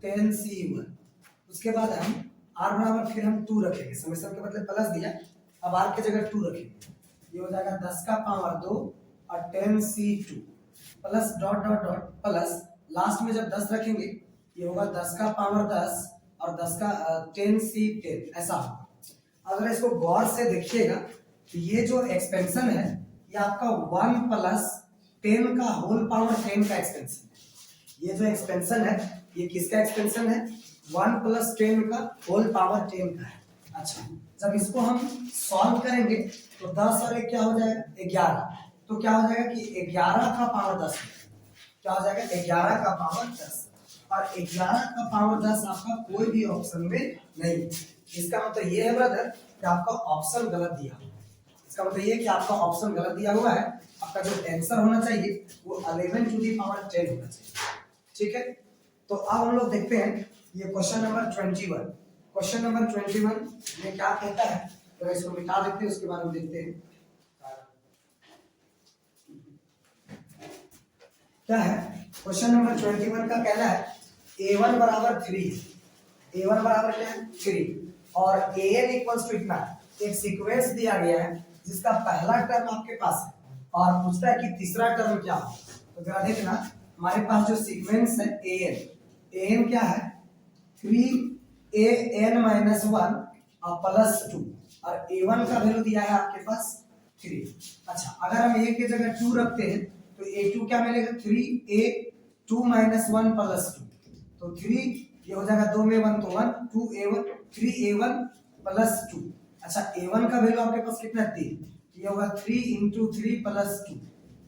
10 C 1। उसके बाद हम r बराबर फिर हम 2 रखेंगे, समेशन के बदले प्लस दिया, अब r की जगह 2 रखेंगे, ये हो जाएगा 10 का पावर 2 और 10 C 2 plus dot dot dot plus last में जब 10 रखेंगे ये होगा 10 का पावर 10 और 10 का 10 C 10 ऐसा होगा। अगर इसको गौर से देखिएगा तो ये जो एक्सपेंशन है ये आपका 1 प्लस 10 का होल पावर 10 का एक्सपेंशन है। ये जो एक्सपेंशन है ये किसका एक्सपेंशन है 1 प्लस 10 का होल पावर 10 का है। अच्छा जब इसको हम सॉल्व करेंगे तो 10 और 1 क्या हो जाएगा 11। तो क्या हो जाएगा कि 11 का पावर 10 क्या हो जाएगा 11 का पावर 10 और 11 का पावर 10 आपका कोई भी ऑप्शन में नहीं। इसका मतलब ये है ब्रदर कि आपका ऑप्शन गलत दिया हुआ है। इसका मतलब ये कि आपका ऑप्शन गलत दिया हुआ है। आपका जो आंसर होना चाहिए वो 11 टू दी पावर 10 होना चाहिए। ठीक है, तो अब हम लोग देखते हैं ये क्वेश्चन नंबर 21। क्वेश्चन नंबर 21 में क्या कहता है, तो इसको मिटा देते हैं, उसके बाद हम देखते हैं क्या है। क्वेश्चन नंबर 21 का कहना है a1 बराबर 3, a1 बराबर क्या है 3 और an इक्वल्स टू इतना। एक सीक्वेंस दिया गया है जिसका पहला टर्म आपके पास है और पूछता है कि तीसरा टर्म क्या हो। तो जरा देखना हमारे पास जो सीक्वेंस है an क्या है 3an माइनस 1 और प्लस 2 और a1 का वैल्यू दिया है आपके पास 3। अच्छा अगर हम a की जगह 2 रखते हैं तो a2 क्या मिलेगा 3a2 माइनस 1 प्लस 2, तो 3 ये हो जाएगा 2 में 1 तो 1 2a1 3a1 प्लस 2। अच्छा a1 का वैल्यू आपके पास कितना 3, ये होगा 3 इंटू 3 प्लस 2,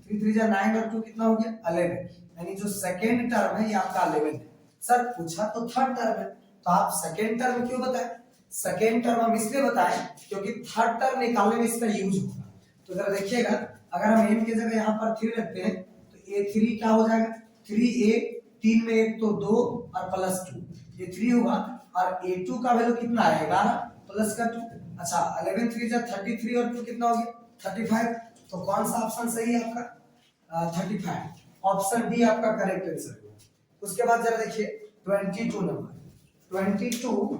3 3 जा 9 और 2 कितना हो गया 11। यानी जो सेकेंड टर्म है ये आपका 11 है। सर पूछा तो थर्ड टर्म है, तो आप सेकेंड टर्म क्यों बताए। सेकेंड टर्म हम इसलिए बताएं क्योंकि थर्ड टर्म निकालने में इसका यूज होगा। तो जरा देखिएगा अगर हम n की जगह यहाँ पर 3 रखते हैं तो a3 क्या हो जाएगा 3a 3 में 1 तो 2 और प्लस 2 ये 3 होगा और A2 का वैल्यू कितना है 11 प्लस का 2। अच्छा 11 3 जा 33 और 2 कितना हो गया 35। तो कौन सा ऑप्शन सही है आपका 35, ऑप्शन बी आपका करेक्ट आंसर है। उसके बाद जरा देखिए 22 नंबर, 22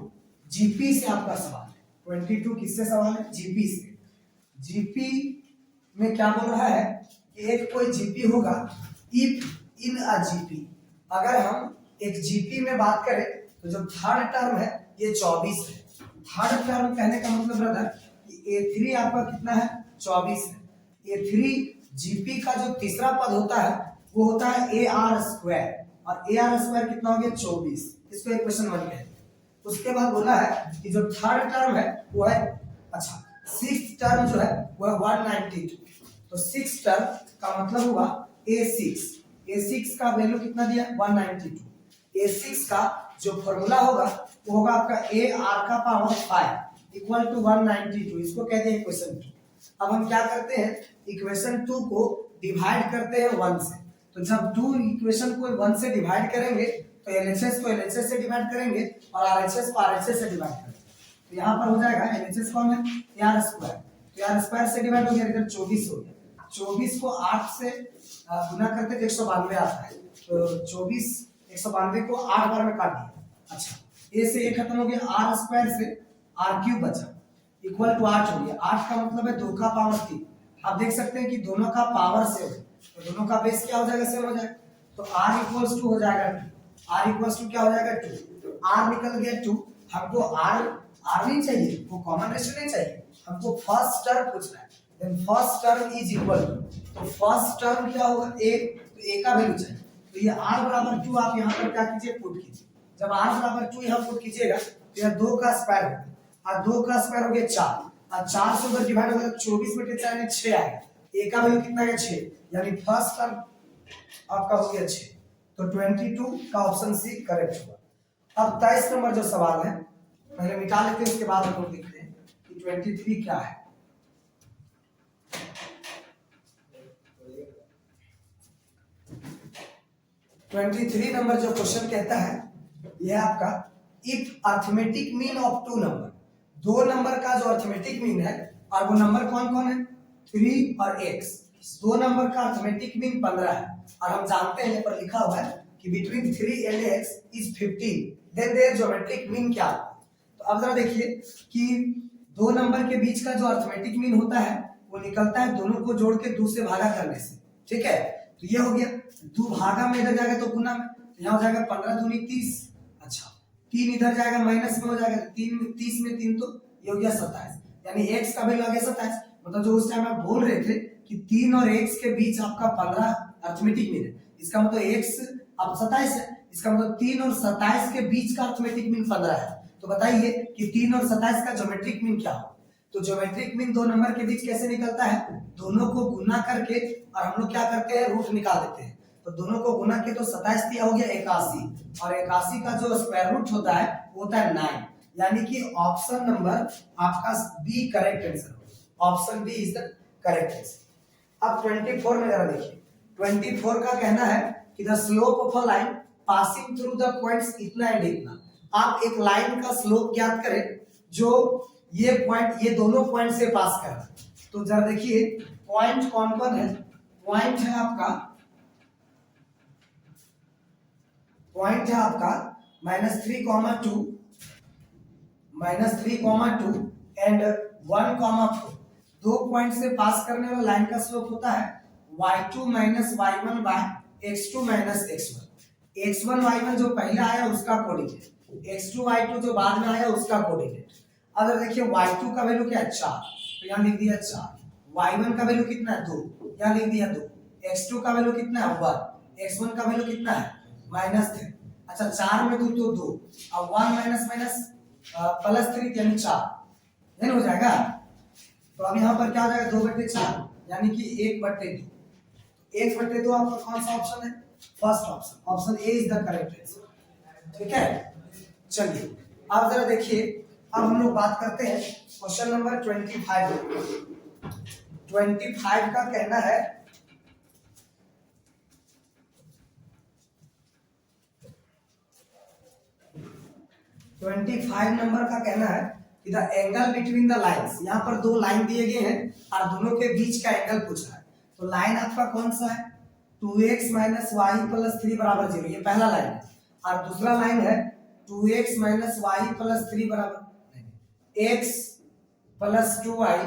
जीपी से आपका सवाल है। 22 किससे सवाल है जीपी से। जीपी में क्या बोल रहा है कि एक कोई जीपी होगा इफ इन अ जीपी, अगर हम एक जीपी में बात करें तो जो थर्ड टर्म है ये 24 है। थर्ड टर्म कहने का मतलब ब्रदर कि A3 आपका कितना है 24 है। A3 जीपी का जो तीसरा पद होता है वो होता है AR स्क्वायर, और AR स्क्वायर कितना हो गया 24, इसको इक्वेशन 1 कहते हैं। उसके बाद बोला है कि जो थर्ड टर्म है वो है, अच्छा सिक्स्थ टर्म जो है वो है 192। तो सिक्स्थ टर्म का मतलब हुआ A6, A6 का वैल्यू कितना दिया 192। A6 का जो फॉर्मूला होगा वो होगा आपका AR का पावर 5 इक्वल टू 192, इसको कहते हैं इक्वेशन 2। अब हम क्या करते हैं इक्वेशन 2 को डिवाइड करते हैं 1 से। तो जब 2 इक्वेशन को 1 से डिवाइड करेंगे तो LHS को LHS से डिवाइड करेंगे और RHS को RHS से डिवाइड करेंगे। तो यहाँ पर हो जाएगा LHS कौन है AR स्क्वायर, तो AR स्क्वायर से डिवाइड हो गया, इधर 24 हो गया। 24 को 8 से गुना करते तो 192 आता है। तो 24 192 को 8 बार में काट दिया। अच्छा ए से ए खत्म हो गया, आर स्क्वायर से आर क्यूब बचा इक्वल टू 8 हो गया। 8 का मतलब है 2 का पावर 3। आप देख सकते हैं कि दोनों का पावर सेम है तो दोनों का बेस क्या हो जाएगा सेम हो जाएगा। तो r इक्वल्स टू हो जाएगा 2, r इक्वल्स टू क्या हो जाएगा 2, r निकल गया 2। हमको r नहीं चाहिए, वो कॉमन रेशियो नहीं चाहिए, हमको फर्स्ट टर्म पूछना है। Then first term is equal to, तो फर्स्ट टर्म क्या होगा a, तो a का वैल्यू चाहिए। तो ये r बराबर 2 आप यहां पर क्या कीजिए पुट कीजिए। जब r बराबर 2 यहां पुट कीजिएगा तो यह 2 का स्क्वायर होगा और 2 का स्क्वायर हो गया 4 और 4 से अगर डिवाइड होगा तो 24 में 4 यानी 6 आएगा। a का वैल्यू कितना है 6, यानी फर्स्ट टर्म आपका हो गया 6। तो 22 का ऑप्शन सी करेक्ट होगा। अब 23 नंबर जो सवाल है पहले मिटा लेते हैं, उसके बाद हम लोग देखते हैं कि 23 क्या है। ट्वेंटी नंबर जो क्वेश्चन कहता है यह आपका if arithmetic mean of 2 number, 2 number का जो अर्थमेटिक मीन है और वो नंबर कौन कौन है 3 और x, 2 नंबर का अर्थमेटिक मीन 15 है और हम जानते हैं यहाँ पर लिखा हुआ है कि between 3 and x is 15, then their geometric mean क्या। तो अब जरा देखिए कि 2 नंबर के बीच का जो अर्थमेटिक मीन होता है वो निकलता है दोनों को जोड़ के 2 से भागा करने से, ठीक है। तो ये हो गया 2 भागा में इधर जाएगा तो गुना में, तो यहाँ हो जाएगा 15 दूनी 30। अच्छा 3 इधर जाएगा माइनस में हो जाएगा 3 में 30 में 3 तो ये हो गया 27, यानी x का वैल्यू आ गया 27। मतलब जो उस टाइम आप बोल रहे थे कि 3 और x के बीच आपका 15 अर्थमेटिक मीन है, इसका मतलब x अब 27 है, इसका मतलब 3 और 27 के बीच का अर्थमेटिक मीन 15 है। तो बताइए कि 3 और 27 का ज्योमेट्रिक मीन क्या हो। तो ज्योमेट्रिक मीन 2 नंबर के बीच कैसे निकलता है, दोनों को गुना करके और हम लोग क्या करते हैं रूट निकाल देते हैं। तो दोनों को गुना के तो 27 दिया हो गया 81 और 81 का जो स्क्वायर रूट होता है वो होता है 9, यानी कि ऑप्शन नंबर आपका बी करेक्ट आंसर होगा। Option B is the correct answer. अब 24 में जरा देखिए, 24 का कहना है कि the slope of a line passing through the points इतना एंड इतना। आप एक लाइन का स्लोप ज्ञात करें जो ये पॉइंट ये दोनों पॉइंट से पास कर रहा है। तो जरा देखिए पॉइंट कौन कौन है, पॉइंट है आपका -3, -3, -2 एंड 1, 4। 2 पॉइंट से पास करने वाला लाइन का स्लोप होता है y2 - y1 bye x2 - x1। x1 y1 जो पहले आया उसका कोऑर्डिनेट, x2 y2 जो बाद में आया उसका कोऑर्डिनेट। अगर देखिए y2 का वैल्यू क्या है 4, तो यहाँ लिख दिया 4, y1 का वैल्यू कितना है 2, यहाँ लिख दिया 2, x2 का वैल्यू कितना है 1, x1 का वैल्यू कितना है -3। अच्छा 4 में 2 तो 2, अब 1 -+3 यानी 4, नहीं हो जाएगा। तो अब यहाँ पर क्या हो जाएगा 2/4 यानी कि 1/2। 1/2 आपका कौन सा ऑप्शन है, first option, option A is the correct answer, ठीक है। चलिए अब जरा देखिए, अब हम लोग बात करते हैं क्वेश्चन नंबर 25 का कहना है 25 नंबर का कहना है कि the angle between the lines, यहाँ पर दो लाइन दिए गए हैं और दोनों के बीच का एंगल पूछा है। तो लाइन आपका कौन सा है, 2x माइनस वाई प्लस 3 बराबर 0, ये पहला लाइन है। और दूसरा लाइन है 2x माइनस वाई प्लस 3 बराबर x प्लस 2y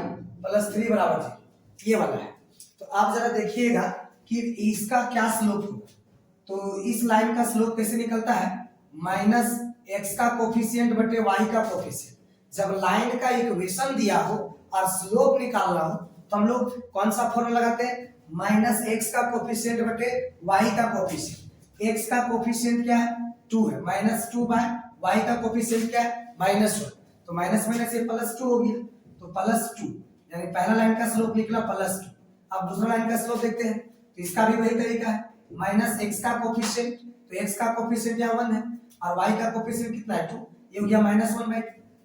प्लस 3 बराबर 0, ये वाला है। तो आप जरा देखिएगा कि इसका क्या स्लोप होगा। तो इस लाइन का स्लोप कैसे निकलता है, माइनस एक्स का कोफिशिएंट बटे वाई का कोफिशिएंट। जब लाइन का इक्वेशन दिया हो और स्लोप निकालना हो तो हम लोग कौन सा फॉर्मूला लगाते हैं, माइनस एक्स का कोफिशिएंट बटे वाई का कोफिशिएंट। एक्स का कोफिशिएंट क्या है, 2 है, माइनस 2 बाय वाई का कोफिशिएंट क्या है, -1। तो माइनस माइनस ये +2 हो गया, तो +2, यानी पहला लाइन का स्लोप निकला +2। अब दूसरा लाइन का स्लोप देखते हैं, तो इसका भी वही तरीका है, माइनस एक्स का कोफिशिएंट, तो एक्स का कोफिशिएंट यहाँ 1 है और y का कोफिशिएंट कितना है, 2, ये हो गया -1/2।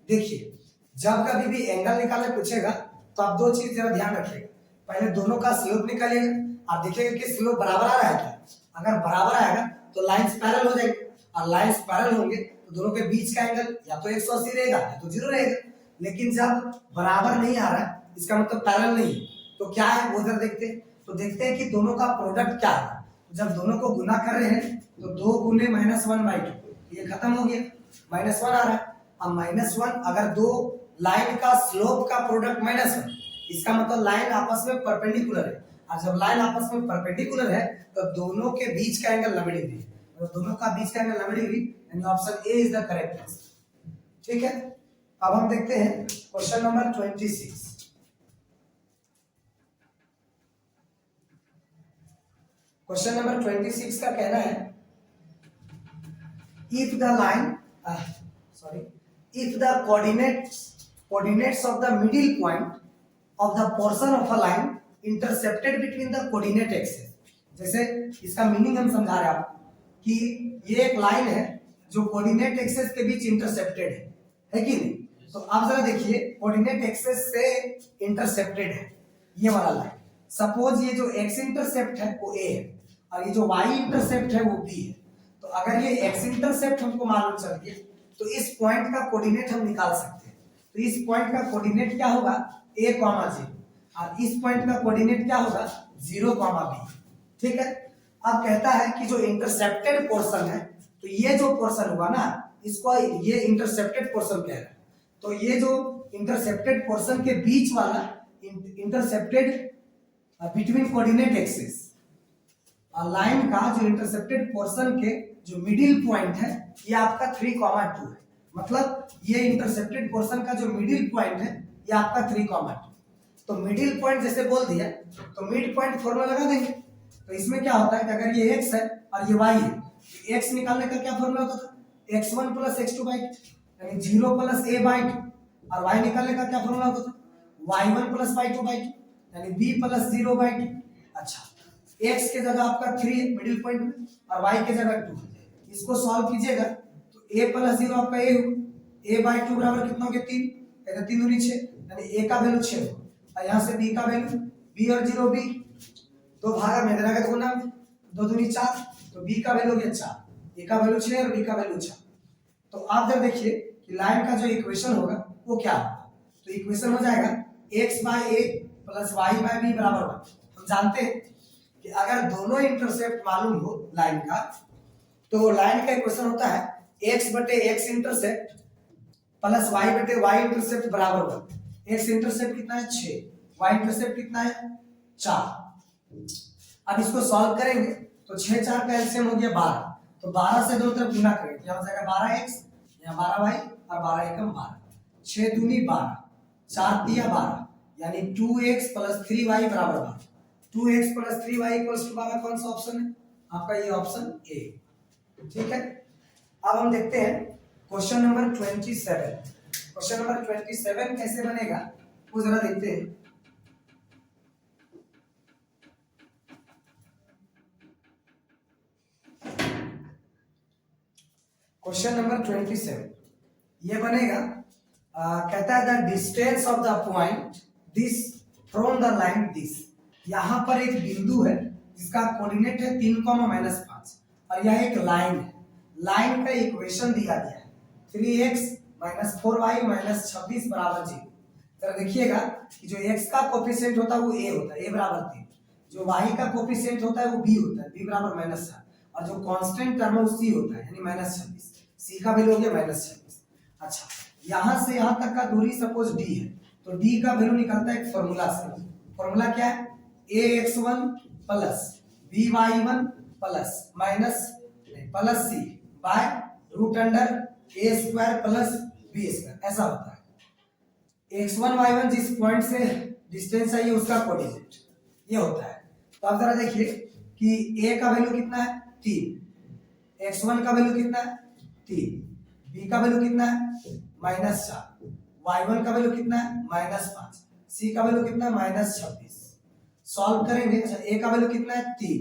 देखिए जब कभी भी एंगल निकालने पूछेगा तो आप दो चीज जरा ध्यान रखिएगा, पहले दोनों का स्लोप निकालिएगा, आप देखिएगा कि स्लोप बराबर आ रहा है क्या। अगर बराबर आएगा तो लाइंस पैरेलल हो जाएंगे, और लाइंस पैरेलल होंगे तो दोनों के बीच का एंगल या तो 180 रहेगा या तो 0 रहेगा। लेकिन जब बराबर नहीं आ रहा है, इसका मतलब पैरेलल नहीं है, तो क्या है वो जरा देखते हैं। तो देखते हैं कि दोनों का प्रोडक्ट क्या है। जब दोनों को गुना कर रहे हैं तो 2 गुने -1/2, ये खत्म हो गया, -1 आ रहा है। अब -1 अगर दो लाइन का स्लोप का प्रोडक्ट -1, इसका मतलब लाइन आपस में परपेंडिकुलर है, और जब लाइन आपस में परपेंडिकुलर है तो दोनों के बीच का एंगल 90 डिग्री है। तो दोनों का बीच का एंगल 90 डिग्री, यानी option A is the correct answer. ठीक है, अब हम देखते हैं क्वेश्चन नंबर 26। क्वेश्चन नंबर 26 का कहना है, if the line if the coordinates of the middle point of the portion of a line intercepted between the coordinate axes। जैसे इसका मीनिंग हम समझा रहे हैं आपको कि ये एक लाइन है जो कोऑर्डिनेट एक्सेस के बीच इंटरसेप्टेड है कि नहीं। तो आप जरा देखिए, कोऑर्डिनेट एक्सेस से इंटरसेप्टेड है ये वाला लाइन। सपोज ये जो एक्स इंटरसेप्ट है वो ए है और ये जो वाई इंटरसेप्ट है वो बी है। तो अगर ये एक्स इंटरसेप्ट हमको मालूम चल गया तो इस पॉइंट का कोऑर्डिनेट हम निकाल सकते हैं। तो इस पॉइंट का कोऑर्डिनेट क्या होगा, a, 0, और इस पॉइंट का कोऑर्डिनेट क्या होगा, 0, b। ठीक है, अब कहता है कि जो इंटरसेप्टेड पोर्शन है, तो ये जो पोर्शन हुआ ना, इसको ये इंटरसेप्टेड पोर्शन कह रहा है। तो ये जो इंटरसेप्टेड पोर्शन के बीच वाला intercepted between coordinate axis, line का जो इंटरसेप्टेड पोर्शन के जो मिडिल पॉइंट है ये आपका 3,2 है। मतलब ये इंटरसेप्टेड पोर्शन का जो मिडिल पॉइंट है ये आपका 3,2। तो मिडिल पॉइंट जैसे बोल दिया तो मिड पॉइंट फॉर्मूला लगा देंगे। तो इसमें क्या होता है कि अगर ये x है और ये y है, x निकालने का क्या फॉर्मूला होता था, x1 + x2/2, यानी 0 + a/2, और y निकालने का क्या फॉर्मूला होता था, y1 + y2/2, यानी b + 0/2। अच्छा, x के जगह आपका 3 है मिडिल पॉइंट में और y के जगह 2 है। इसको सॉल्व कीजिएगा तो a + 0 आपका a हो, a/2 बराबर कितना हो गया, 3, यानी 3 दूनी 6, यानी a का वैल्यू 6 हो, और यहाँ से b का वैल्यू, b और 0 b, दो भागा में देना का गुना में, 2 दूनी 4, तो b का वैल्यू हो गया 4, a का वैल्यू 6 और b का वैल्यू 4। तो आप जब देखिए कि लाइन का जो इक्वेशन होगा वो क्या होगा, तो इक्वेशन हो जाएगा x/a + y/b बराबर 1। हम जानते हैं कि अगर दोनों इंटरसेप्ट मालूम हो लाइन का, तो लाइन का इक्वेशन होता है x/x intercept plus y/y intercept बराबर 1। x इंटरसेप्ट कितना है 6, y इंटरसेप्ट कितना है 4। अब इसको सॉल्व करेंगे तो 6 4 का एलसीएम हो गया 12, तो 12 से दोनों तरफ गुना करेंगे, क्या हो जाएगा 12x, यहाँ 12y और 12 एकम 12, 6 दूनी 12, 4 तिया 12, यानी 2x + 3y बराबर 12। 2x + 3y = 12 कौन सा ऑप्शन है आपका, ये ऑप्शन ए। ठीक है, अब हम देखते हैं क्वेश्चन नंबर 27। क्वेश्चन नंबर 27 कैसे बनेगा वो जरा देखते हैं। क्वेश्चन नंबर 27 ये बनेगा, कहता है the distance of the point this from the line this. यहाँ पर एक बिंदु है जिसका कोऑर्डिनेट है 3, -5, और यह एक लाइन है। लाइन का इक्वेशन दिया गया है, 3x माइनस 4y माइनस 26 बराबर 0। जरा देखिएगा कि जो x का कोफिशिएंट होता है वो a होता है, a बराबर 3। जो y का कोफिशिएंट होता है वो b होता है, b बराबर -4। और जो कांस्टेंट टर्म है वो c होता है, यानी -26। c का वैल्यू हो गया -26। अच्छा, यहां से यहां तक का दूरी सपोज d है, तो d का वैल्यू निकलता है एक फार्मूला से। फार्मूला क्या है? ax1 plus by1 plus minus plus c by root under a square plus b square, ऐसा होता है। x1 y1 जिस पॉइंट से डिस्टेंस है ये उसका कोऑर्डिनेट ये होता है। तो आप जरा देखिए कि a का वैल्यू कितना है 3, x1 का वैल्यू कितना है 3, b का वैल्यू कितना है -4, y1 का वैल्यू कितना है -5, c का वैल्यू कितना है -26। सॉल्व करेंगे। अच्छा, a का वैल्यू कितना है 3,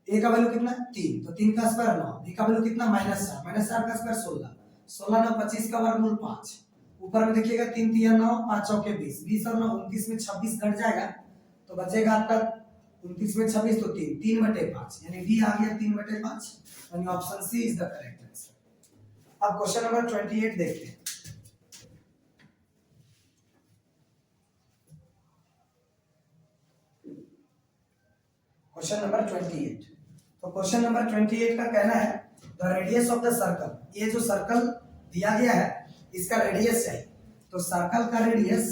a का वैल्यू कितना है 3, तो 3 का स्क्वायर 9, b का वैल्यू कितना -4, -4 का स्क्वायर 16, 16 9 25 का वर्गमूल 5। ऊपर में देखिएगा 3 3 9 5 चौके 20, 20 और 9 29 में 26 घट जाएगा तो बचेगा आपका 29 में 26 तो 3 3/5, यानी डी आ गया 3/5, यानी option C is the correct answer. अब क्वेश्चन नंबर 28 देखते हैं। क्वेश्चन नंबर 28, तो क्वेश्चन नंबर 28 का कहना है the radius of the circle. ये जो सर्कल दिया गया है इसका रेडियस चाहिए। तो सर्कल का रेडियस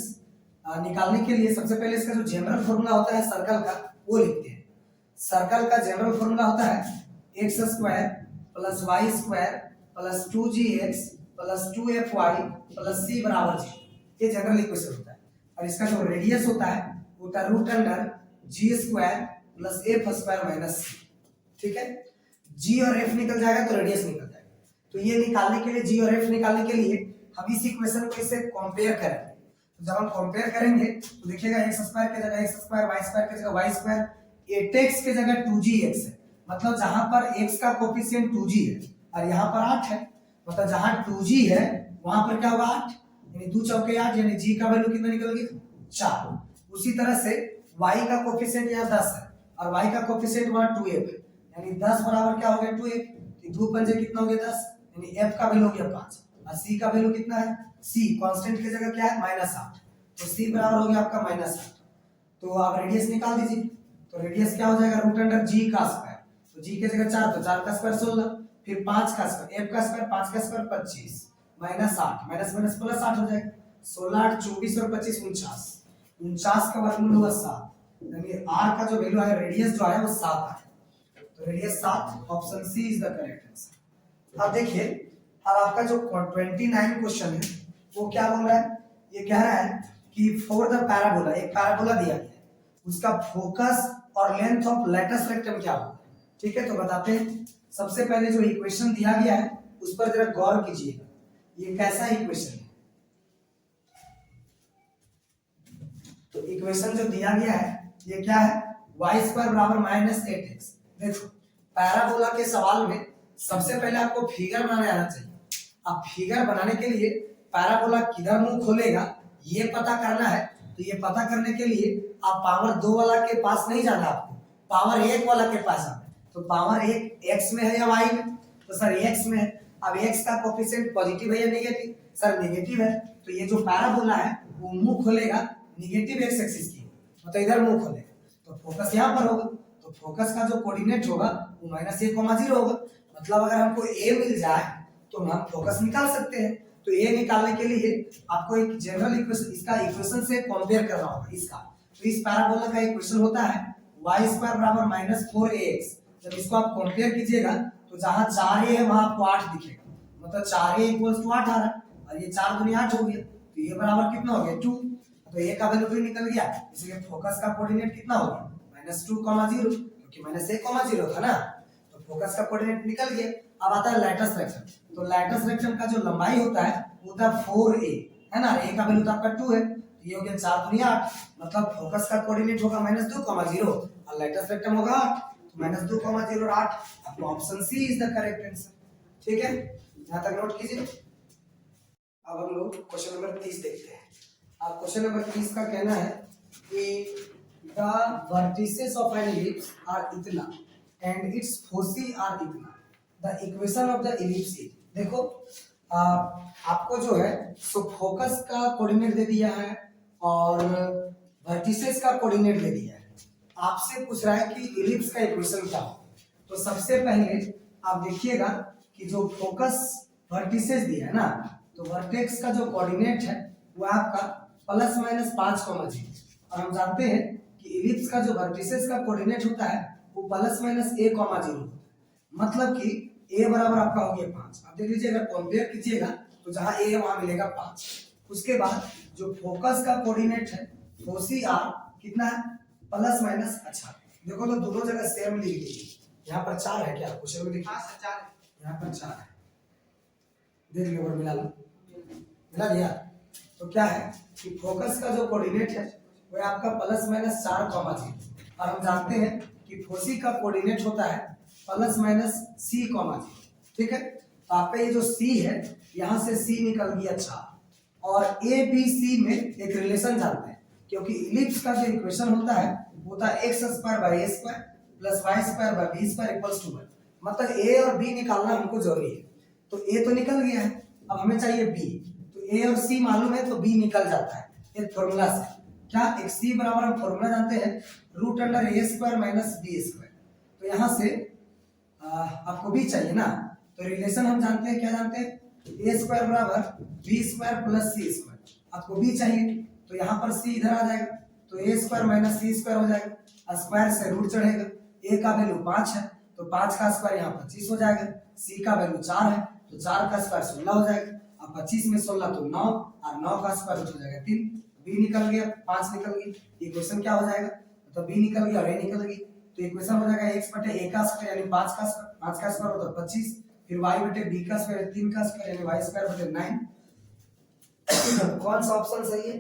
निकालने के लिए सबसे पहले इसका जो जनरल फॉर्मूला होता है सर्कल का वो लिखते हैं। सर्कल का जनरल फॉर्मूला होता है x square plus y square plus 2gx plus 2fy plus c बराबर 0। ये जनरल इक्वेशन होता है। और इसका जो रेडियस होता है वो होता है root under g square plus f square minus c। ठीक है, g और f निकल जाएगा तो रेडियस निकल जाएगा। तो ये निकालने के लिए g और f निकालने के लिए हम इस इक्वेशन को इससे कंपेयर करेंगे। तो जब हम कंपेयर करेंगे तो देखिएगा x स्क्वायर की जगह x स्क्वायर, y स्क्वायर की जगह y स्क्वायर, 8x की जगह 2gx है। मतलब जहां पर x का कोफिशिएंट 2g है और यहां पर 8 है, मतलब जहां 2g है वहां पर क्या होगा 8, यानी 2 चौके 8, यानी g का वैल्यू कितना निकल गया 4। उसी तरह से y का कोफिशिएंट यहां 10 है और y का कोफिशिएंट वहां 2f है, यानी 10 बराबर क्या हो गया 2f। तो 2 पंजे कितना हो गया 10, यानी f का वैल्यू हो गया 5 और c का वैल्यू कितना है, c कांस्टेंट की जगह क्या है -8, तो c बराबर हो गया आपका -8। तो आप रेडियस निकाल दीजिए। तो रेडियस क्या हो जाएगा रूट अंडर g का स्क्वायर, तो g की जगह 4 तो 4 का स्क्वायर 16, फिर 5 का स्क्वायर, f का स्क्वायर 5 का स्क्वायर 25 -8 माइनस माइनस प्लस 8 हो जाएगा। 16 8 24 और 25 49, 49 का वर्गमूल हुआ 7, यानी r का जो वैल्यू है रेडियस जो है वो 7 है। तो radius 7, option C is the correct answer. अब देखिए, अब आपका जो 29 क्वेश्चन है वो क्या बोल रहा है, ये कह रहा है कि फॉर द पैराबोला, एक पैराबोला दिया गया है, उसका फोकस और लेंथ ऑफ लेटस रेक्टम क्या होगा। ठीक है, तो बताते हैं। सबसे पहले जो इक्वेशन दिया गया है उस पर जरा गौर कीजिएगा, ये कैसा इक्वेशन है। तो इक्वेशन जो दिया गया है ये क्या है, y स्क्वायर बराबर -8x। देखो, पैराबोला के सवाल में सबसे पहले आपको फिगर बनाने आना चाहिए। अब फिगर बनाने के लिए पैराबोला किधर मुंह खोलेगा ये पता करना है। तो ये पता करने के लिए आप पावर 2 वाला के पास नहीं जाना, आपको पावर 1 वाला के पास जाना है। तो पावर 1 x में है या y में, तो सर x में है। अब x का कोफिशिएंट पॉजिटिव है या नेगेटिव, सर नेगेटिव है। तो ये जो पैराबोला है वो मुंह खोलेगा नेगेटिव x एक्सिस की, मतलब इधर मुंह खोलेगा। तो फोकस यहाँ पर होगा, तो फोकस का जो कोऑर्डिनेट होगा वो -a,0 होगा। मतलब अगर हमको a मिल जाए तो हम फोकस निकाल सकते हैं। तो a निकालने के लिए आपको एक जनरल इक्वेशन, इसका इक्वेशन से कंपेयर करना होगा इसका। तो इस पैराबोला का इक्वेशन होता है y स्क्वायर बराबर -4ax। जब इसको आप कंपेयर कीजिएगा तो जहां 4a है वहां आपको 8 दिखेगा, मतलब 4a = 8 आ रहा है और ये 4 दूनी 8 हो गया, तो ये बराबर कितना हो गया 2। तो a का वैल्यू 2 निकल गया, इसलिए फोकस का कोऑर्डिनेट कितना होगा -2,0, क्योंकि -a,0 था ना। तो फोकस का कोऑर्डिनेट निकल गया। अब आता है लेटस रेक्टम। तो लेटस रेक्टम का जो लंबाई होता है वो होता है 4a, है ना। a का वैल्यू तो आपका 2 है, तो ये हो गया 4 दूनी 8, मतलब फोकस का कोऑर्डिनेट होगा -2,0 और लेटस रेक्टम होगा 8, तो -2,0 और 8, आपको option C is the correct answer. ठीक है, यहां तक नोट कीजिए। अब हम लोग क्वेश्चन नंबर 30 देखते हैं। अब क्वेश्चन नंबर 30 का कहना है कि the vertices of an ellipse are इतना and its foci are इतना, the equation of the ellipse is। देखो, आपको जो है सो फोकस का कोऑर्डिनेट दे दिया है और वर्टिसेस का कोऑर्डिनेट दे दिया है। आपसे पूछ रहा है कि इलिप्स का इक्वेशन क्या हो। तो सबसे पहले आप देखिएगा कि जो फोकस वर्टिसेस दिया है ना, तो वर्टेक्स का जो कोऑर्डिनेट है वो आपका ±5,0 और हम जानते हैं कि इलिप्स का जो वर्टिसेस का कोऑर्डिनेट होता है वो ±a,0 होता है। मतलब कि a बराबर आपका हो गया 5। अब देख लीजिए अगर कंपेयर कीजिएगा तो जहां a है वहां मिलेगा 5। उसके बाद जो फोकस का कोऑर्डिनेट है फोसी आर कितना है ±। अच्छा देखो तो दोनों जगह सेम लिख लीजिए। यहाँ पर 4 है क्या क्वेश्चन में देखिए। हाँ 4 है। यहाँ पर 4 है, देख लो और मिला लो, मिला दिया। तो क्या है कि फोकस का जो कोऑर्डिनेट है वो आपका ±4,0 और हम जानते हैं कि फोसी का कोऑर्डिनेट होता है ±c,0। ठीक है, तो आपका ये जो c है यहाँ से c निकल गया 4 और a b c में एक रिलेशन जानते हैं क्योंकि इलिप्स का जो इक्वेशन होता है वो होता है x² / a² + y² / b² = 1। मतलब a और b निकालना हमको जरूरी है। तो a तो निकल गया है, अब हमें चाहिए b। तो a और c मालूम है तो b निकल जाता है एक फॉर्मूला से। क्या एक c बराबर हम फॉर्मूला जानते हैं √a² - b²। तो यहाँ से आपको b चाहिए ना, तो रिलेशन हम जानते हैं, क्या जानते हैं a² = b² + c²। आपको b चाहिए तो यहाँ पर c इधर आ जाएगा तो a² - c² हो जाएगा। स्क्वायर से रूट चढ़ेगा, a का वैल्यू 5 है तो 5 का स्क्वायर यहाँ 25 हो जाएगा। c का वैल्यू 4 है तो 4 का स्क्वायर 16 हो जाएगा। अब 25 में 16 तो 9 और 9 का स्क्वायर रूट हो जाएगा 3। b निकल गया, 5 निकल गई। इक्वेशन क्या हो जाएगा, तो b निकल गया और a निकल गई। तो इक्वेशन हो जाएगा x/a का स्क्वायर यानी 5 का स्क्वायर, 5 का स्क्वायर होता है 25, फिर y/b का स्क्वायर 3 का स्क्वायर यानी y² 9। कौन सा ऑप्शन सही है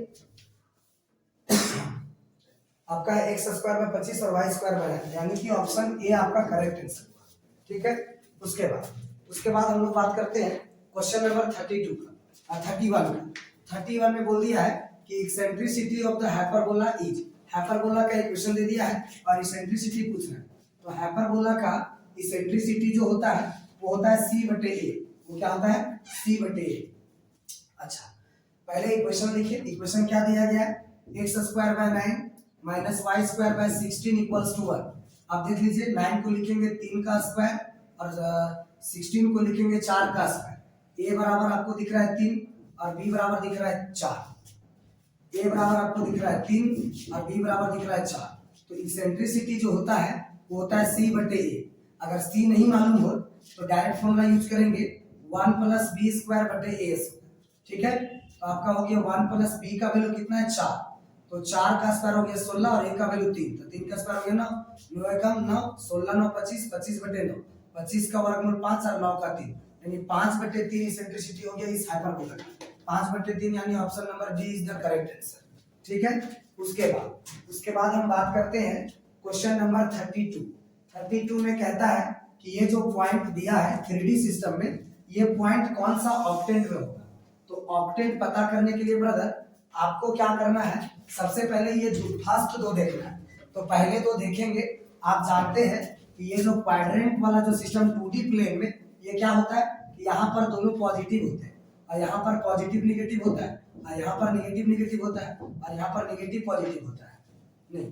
आपका है x² में 25 और y² में 9, यानी कि ऑप्शन ए आपका करेक्ट आंसर हुआ। ठीक है, उसके बाद हम लोग बात करते हैं क्वेश्चन नंबर 32 का 31 का। 31 में बोल दिया है कि eccentricity of the hyperbola is, hyperbola का इक्वेशन दे दिया है और एक्सेंट्रिसिटी पूछना है। तो हाइपरबोला का एक्सेंट्रिसिटी जो होता है वो होता है c/a। वो क्या होता है c/a। अच्छा पहले इक्वेशन देखिए, इक्वेशन क्या दिया गया है x² / 9 - y² / 16 = 1। आप देख लीजिए 9 को लिखेंगे 3 का स्क्वायर और 16 को लिखेंगे 4 का स्क्वायर। a बराबर आपको दिख रहा है 3 और b बराबर दिख रहा है 4। a बराबर आपको दिख रहा है 3 और b बराबर दिख रहा है 4। तो एक्सेंट्रिसिटी जो होता है वो होता है c/a। अगर c नहीं मालूम हो तो डायरेक्ट फॉर्मूला यूज करेंगे 1 + b² / a। ठीक है, तो आपका हो गया 1 + b का वैल्यू कितना है 4, तो 4 का स्क्वायर हो गया 16 और a का वैल्यू 3, तो 3 का स्क्वायर हो गया 9, 9 एकम 9, 16 9 25, 25/9, 25 का वर्गमूल 5 और 9 का 3 यानी 5/3 एक्सेंट्रिसिटी हो गया इस हाइपरबोला का। 5/3 यानी option number D is the correct answer. ठीक है, उसके बाद हम बात करते हैं क्वेश्चन नंबर 32। 32 में कहता है कि ये जो पॉइंट दिया है 3D सिस्टम में, ये पॉइंट कौन सा ऑक्टेंट में होगा। तो ऑक्टेंट पता करने के लिए ब्रदर आपको क्या करना है, सबसे पहले ये जो फर्स्ट दो देखना है। तो पहले दो देखेंगे, आप जानते हैं कि ये जो क्वाड्रेंट वाला जो सिस्टम 2D प्लेन में ये क्या होता है कि यहाँ पर दोनों पॉजिटिव होते हैं और यहाँ पर पॉजिटिव निगेटिव होता है और यहाँ पर निगेटिव निगेटिव होता है और यहाँ पर निगेटिव पॉजिटिव होता है। नहीं,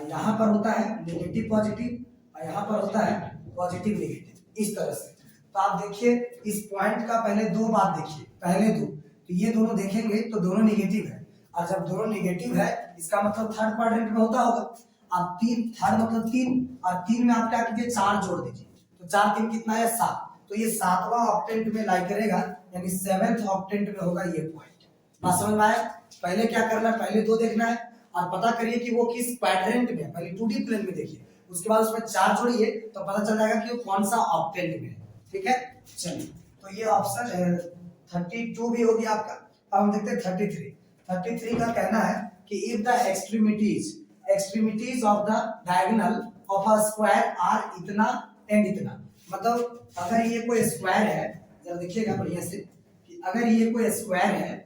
यहाँ पर होता है निगेटिव पॉजिटिव और यहाँ पर होता है पॉजिटिव निगेटिव, इस तरह से। तो आप देखिए इस पॉइंट का पहले दो बात देखिए, पहले दो तो ये दोनों देखेंगे तो दोनों निगेटिव है और जब दोनों निगेटिव है इसका मतलब थर्ड क्वाड्रेंट में होता होगा। आप 3, थर्ड मतलब 3 और 3 में आप क्या कीजिए 4 जोड़ दीजिए, तो 4 3 कितना है 7, तो ये 7वां ऑक्टेंट में लाई करेगा यानी 7th ऑक्टेंट में होगा ये पॉइंट। बात समझ में आया। पहले क्या करना है, पहले दो देखना है और पता करिए कि वो किस क्वाड्रेंट में, पहले 2D प्लेन में देखिए, उसके बाद उसमें 4 जोड़िए तो पता चल जाएगा कि वो कौन सा ऑक्टेंट में है। ठीक है, चलिए तो ये ऑप्शन 32 भी हो गया आपका। अब हम देखते हैं 33 का कहना है कि if the extremities of the diagonal of a square are इतना एंड इतना, मतलब अगर ये कोई स्क्वायर है, जरा देखिएगा बढ़िया से कि अगर ये कोई स्क्वायर है,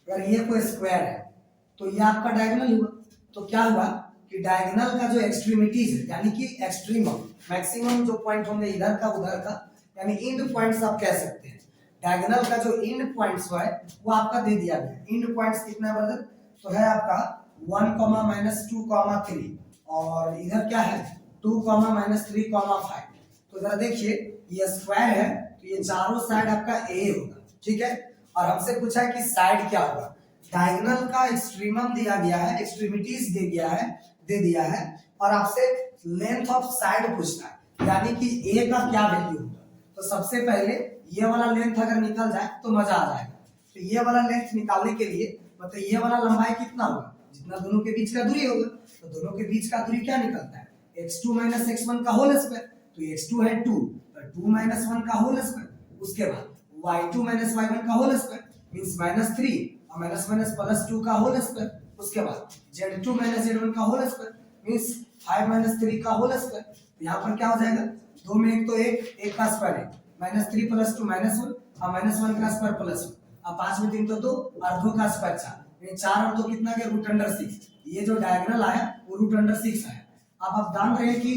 अगर ये कोई स्क्वायर है तो ये आपका डायगोनल हुआ। तो क्या हुआ कि डायगोनल का जो एक्सट्रीमिटीज है यानी कि एक्सट्रीमम मैक्सिमम जो पॉइंट होंगे इधर का उधर का, यानी इंड पॉइंट्स आप कह सकते हैं। डायगोनल का जो इंड पॉइंट्स है वो आपका दे दिया गया है। इंड पॉइंट्स कितना है ब्रदर? तो है आपका 1, -2, 3 और इधर क्या है 2, -3, 5। तो जरा देखिए ये स्क्वायर है तो ये चारों साइड आपका ए होगा, ठीक है। और हमसे पूछा है कि साइड क्या होगा। डायगोनल का एक्सट्रीमम दिया गया है, एक्सट्रीमिटीज दे दिया है और आपसे लेंथ ऑफ साइड पूछना है, यानी कि ए का क्या वैल्यू होगा। तो सबसे पहले ये वाला लेंथ अगर निकल जाए तो मजा आ जाएगा। तो ये वाला लेंथ निकालने के लिए मतलब ये वाला लंबाई कितना होगा, जितना दोनों के बीच का दूरी होगा। तो दोनों के बीच का दूरी क्या निकलता है x2 - x1 का होल स्क्वायर। तो x2 है 2 और 2 - 1 का होल स्क्वायर। उसके बाद y2 - y1 का होल स्क्वायर मींस -3 और +2 का होल स्क्वायर। उसके बाद z2 - z1 का होल स्क्वायर मींस 5 - 3 का होल स्क्वायर। तो यहाँ पर क्या हो जाएगा, दो में एक तो एक का स्क्वायर है, -3 + 2 -1 और -1 का स्क्वायर +1 और 5 में 3 तो 2 और 2 का स्क्वायर 4। ये 4 और 2 कितना गया √6। ये जो डायगोनल आया वो √6 आया। अब आप जान रहे हैं कि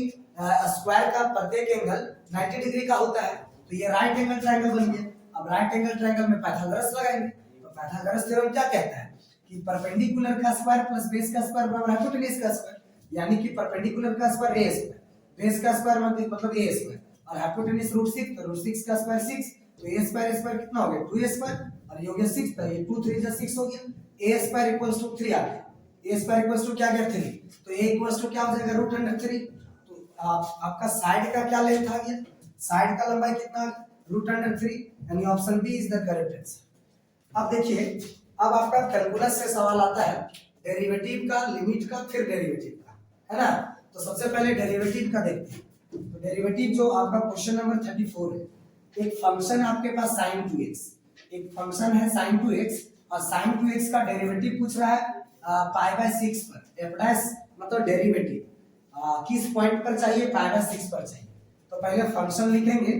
स्क्वायर का प्रत्येक एंगल 90 डिग्री का होता है। तो ये राइट एंगल ट्रायंगल बन गया। अब राइट एंगल ट्रायंगल में पाइथागोरस लगाएंगे। तो पाइथागोरस थ्योरम क्या कहता है कि परपेंडिकुलर का स्क्वायर प्लस बेस का स्क्वायर बराबर हाइपोटेन्यूज का स्क्वायर, यानी कि परपेंडिकुलर का स्क्वायर a स्क्वायर, बेस का स्क्वायर मतलब a स्क्वायर और हाइपोटेन्यूज √6 तो √6 का स्क्वायर 6। तो a स्क्वायर कितना हो गया 2a स्क्वायर और ये हो गया 6 तो ये 2 3 6 हो गया। a स्क्वायर = 3 आ गया। a स्क्वायर = क्या गया 3। तो a = क्या हो जाएगा √3। तो आपका साइड का क्या लेंथ आ गया, साइड का लंबाई कितना √3 यानी option B is the correct answer. अब देखिए अब आपका कैलकुलस से सवाल आता है डेरिवेटिव का, लिमिट का, फिर डेरिवेटिव का, है ना। तो सबसे पहले डेरिवेटिव का देखते हैं। तो डेरिवेटिव जो आपका क्वेश्चन नंबर 34 है, एक फंक्शन है आपके पास sin 2x, एक फंक्शन है sin 2x और sin 2x का डेरिवेटिव पूछ रहा है π/6 पर। f डैश मतलब डेरिवेटिव किस पॉइंट पर चाहिए, π/6 पर चाहिए। तो पहले फंक्शन लिखेंगे।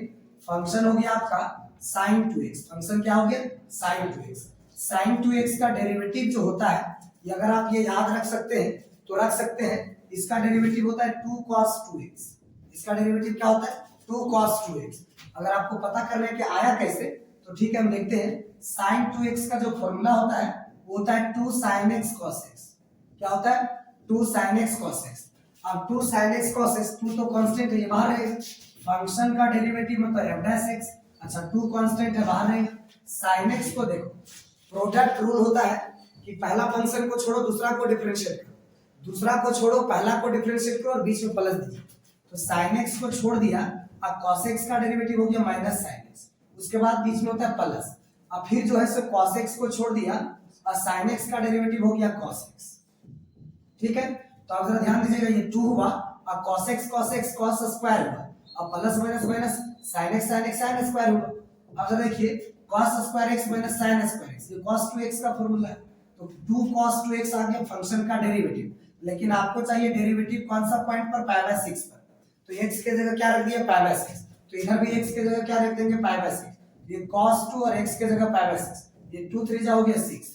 फंक्शन हो गया आपका sin 2x, फंक्शन क्या हो गया sin 2x। sin 2x का डेरिवेटिव जो होता है ये अगर आप ये याद रख सकते हैं तो रख सकते हैं, इसका डेरिवेटिव होता है 2 cos 2x। इसका डेरिवेटिव क्या होता है 2 cos 2x। अगर आपको पता करना है कि आया कैसे तो ठीक है हम देखते हैं। sin 2x का जो फॉर्मूला होता है वो होता है 2 sin x cos x। क्या होता है 2 sin x cos x। अब 2 sin x cos x 2 तो कांस्टेंट है, ये बाहर रहेगा। फंक्शन का डेरिवेटिव मतलब f डैश x, अच्छा 2 कांस्टेंट है बाहर रहेगा। sin x को देखो, प्रोडक्ट रूल होता है कि पहला फंक्शन को छोड़ो दूसरा को डिफरेंशिएट करो, दूसरा को छोड़ो पहला को डिफरेंशिएट करो और बीच में प्लस दीजिए। तो sin x को छोड़ दिया और cos x का डेरिवेटिव हो गया -sin x, उसके बाद बीच में होता है प्लस। अब फिर जो है सो cos x को छोड़ दिया और sin x का डेरिवेटिव हो गया cos x, ठीक है। तो आप जरा ध्यान दीजिएगा, ये 2 हुआ और cos x cos स्क्वायर हुआ और plus minus minus sin x square हुआ। अब जरा देखिए cos square x - sin square x, ये cos 2x का फार्मूला है। तो 2 cos 2x आ गया फंक्शन का डेरिवेटिव, लेकिन आपको चाहिए डेरिवेटिव कौन सा पॉइंट पर π/6 पर। तो x के जगह क्या रख दिया π/6, तो इधर भी x के जगह क्या रख देंगे π/6। ये cos 2 और x के जगह π/6, ये 2 3 जा हो गया 6,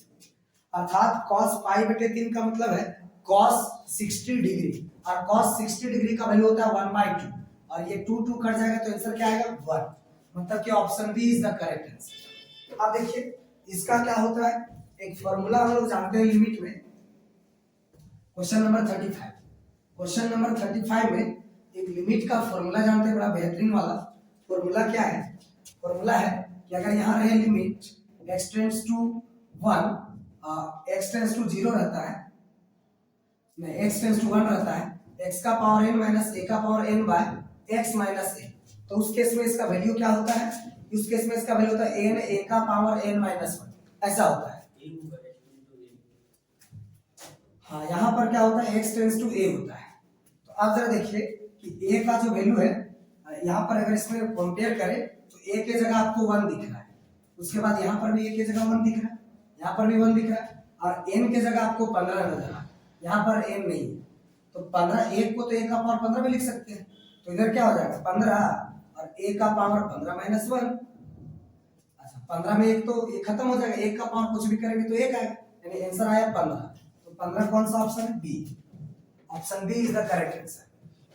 अर्थात cos π/3 का मतलब है cos 60 डिग्री और cos 60 डिग्री का वैल्यू होता है 1/2 और ये 2 2 कट जाएगा तो आंसर क्या आएगा 1, मतलब कि option B is the correct answer. अब देखिए इसका क्या होता है, एक फार्मूला हम लोग जानते हैं लिमिट में। क्वेश्चन नंबर 35, क्वेश्चन नंबर 35 में एक लिमिट का फार्मूला जानते हैं, बड़ा बेहतरीन वाला फार्मूला। क्या है फार्मूला है कि अगर यहाँ रहे limit x tends to 1 x tends to 0 रहता है, नहीं x टेंड्स टू 1 रहता है, x का पावर n माइनस a का power n by x minus a। तो उस केस में इसका वैल्यू क्या होता है, उस केस में इसका वैल्यू होता है n a का पावर n माइनस 1, ऐसा होता है। हाँ यहाँ पर क्या होता है x टेंड्स टू a होता है। तो आप जरा देखिए कि a का जो वैल्यू है यहाँ पर अगर इसमें कंपेयर करें तो a के जगह आपको 1 दिख रहा है, उसके बाद यहाँ पर भी a के जगह 1 दिख रहा है, यहाँ पर भी 1 दिख रहा है और n के जगह आपको 15 नजर आ रहा है, यहाँ पर n नहीं है। तो 15 1 को तो a का पावर 15 में लिख सकते हैं, तो इधर क्या हो जाएगा 15 और a का पावर 15 माइनस 1। अच्छा 15 में 1 तो ये खत्म हो जाएगा, 1 का पावर कुछ भी करेंगे तो 1 आएगा, यानी आंसर आया 15। तो 15 कौन सा ऑप्शन है B, option B is the correct answer.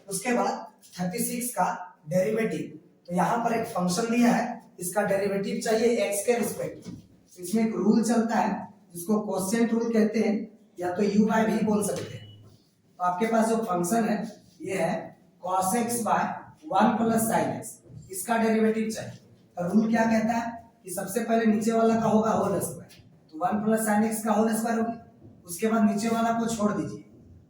उसके बाद 36 का डेरिवेटिव, तो यहाँ पर एक फंक्शन दिया है, इसका डेरिवेटिव चाहिए x के रिस्पेक्ट। इसमें एक रूल चलता है जिसको क्वोशिएंट रूल कहते हैं, या तो u बाय v बोल सकते हैं। तो आपके पास जो फंक्शन है ये है cos x by 1 plus sin x, इसका डेरिवेटिव चाहिए। तो रूल क्या कहता है कि सबसे पहले नीचे वाला का होगा होल स्क्वायर, तो 1 प्लस sin x का होल स्क्वायर होगा, उसके बाद नीचे वाला को छोड़ दीजिए,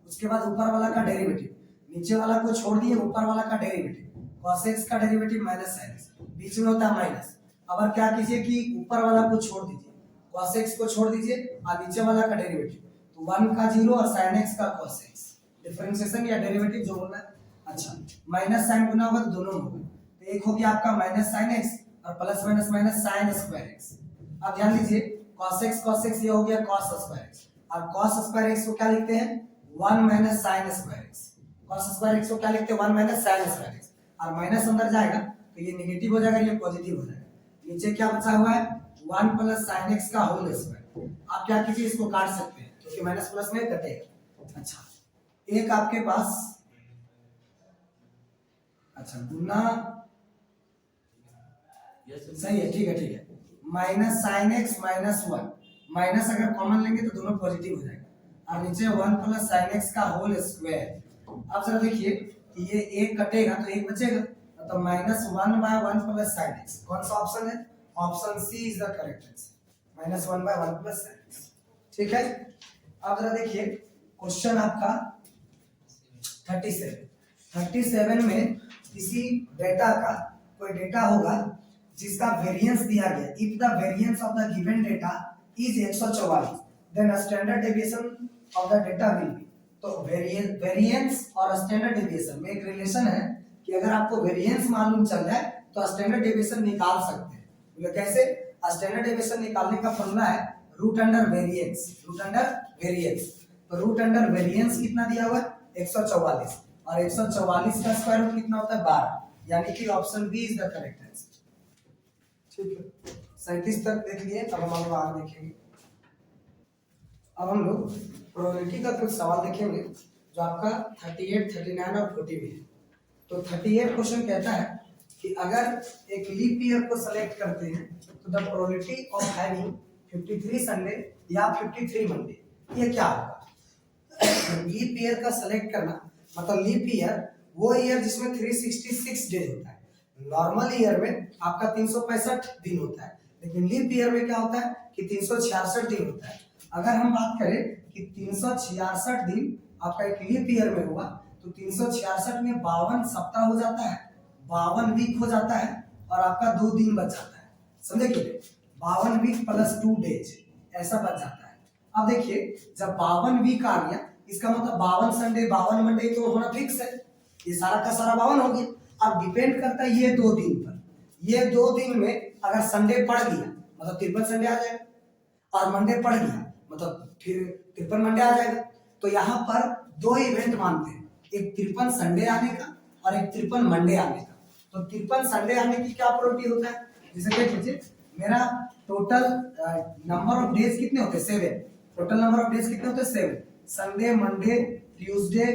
उसके बाद ऊपर वाला का डेरिवेटिव, नीचे वाला को छोड़ दिए ऊपर वाला का डेरिवेटिव, cos x का डेरिवेटिव माइनस sin x, बीच में होता है माइनस। अब क्या कीजिए कि ऊपर वाला को छोड़ दीजिए, cos x को छोड़ दीजिए और नीचे वाला का डेरिवेटिव, तो 1 का 0 और sin x का cos x, डिफरेंशिएशन या डेरिवेटिव जो बोलना है। अच्छा, माइनस साइन गुना होगा तो दोनों होगा, तो एक हो गया आपका माइनस sin x और plus minus minus sin square x। अब ध्यान दीजिए cos x ये हो गया cos स्क्वायर x, और cos स्क्वायर x को क्या लिखते हैं 1 minus sin square x, cos square x को क्या लिखते हैं 1 माइनस sin स्क्वायर x, और माइनस अंदर जाएगा तो ये नेगेटिव हो जाएगा, ये पॉजिटिव हो जाएगा। नीचे क्या बचा हुआ है 1 प्लस sin x का होल स्क्वायर। आप क्या कीजिए इसको काट सकते हैं क्योंकि माइनस प्लस में कटेगा। अच्छा, एक आपके पास अच्छा गुना सही है, ठीक है minus sin x minus 1, minus अगर कॉमन लेंगे तो दोनों पॉजिटिव हो जाएगा, और नीचे 1 प्लस sin x का होल स्क्वायर। अब जरा देखिए कि ये एक कटेगा तो एक बचेगा, तो minus 1 by 1 plus sin x, कौन सा ऑप्शन है, option C is the correct answer, minus 1 by 1 plus sin x। ठीक है, अब जरा देखिए क्वेश्चन आपका 37 में किसी डेटा का कोई डेटा होगा जिसका वेरिएंस दिया गया, if the variance of the given data is 144 then standard deviation of the data will be. तो वेरिएंस और स्टैंडर्ड डेविएशन में एक रिलेशन है कि अगर आपको वेरिएंस मालूम चल जाए तो स्टैंडर्ड डेविएशन निकाल सकते हैं। बोले कैसे, स्टैंडर्ड डेविएशन निकालने का फॉर्मूला है रूट अंडर वेरिएंस, तो रूट अंडर वेरिएंस कितना दिया हुआ है 144, और 144 का स्क्वायर रूट कितना होता है 12, यानी कि option B is the correct answer. ठीक है, 37 तक देख लिए, अब हम लोग आगे देखेंगे। अब हम लोग प्रोबेबिलिटी का कुछ सवाल देखेंगे जो आपका 38, 39 और 40 में है। तो 38 क्वेश्चन कहता है कि अगर एक लीप ईयर को सेलेक्ट करते हैं तो the probability of having 53 Sunday या 53 मंडे, ये क्या होगा। लीप ईयर का सेलेक्ट करना मतलब लीप ईयर वो ईयर जिसमें 366 डेज होता है। नॉर्मल ईयर में आपका 365 दिन होता है, लेकिन लीप ईयर में क्या होता है कि 366 दिन होता है। अगर हम बात करें कि 366 दिन आपका एक लीप ईयर में हुआ तो 366 में 52 सप्ताह हो जाता है, 52 वीक हो जाता है, और आपका 2 दिन बच जाता है। समझे कि 52 वीक प्लस 2 डेज ऐसा बच जाता है। अब देखिए जब 52 वीक आ गया इसका मतलब 52 संडे 52 मंडे तो होना फिक्स है, ये सारा का सारा 52 हो गया। अब डिपेंड करता है ये 2 दिन पर, ये 2 दिन में अगर संडे पड़ गया मतलब 53 संडे आ जाएगा, और मंडे पड़ गया मतलब फिर 53 मंडे आ जाएगा। तो यहाँ पर 2 इवेंट मानते हैं, एक 53 संडे आने का और एक 53 मंडे आने का। तो 53 संडे आने की क्या प्रोबेबिलिटी होता है, जैसे देख लीजिए मेरा टोटल नंबर ऑफ डेज कितने होते हैं 7, टोटल नंबर ऑफ डेज कितने होते हैं 7, Sunday Monday Tuesday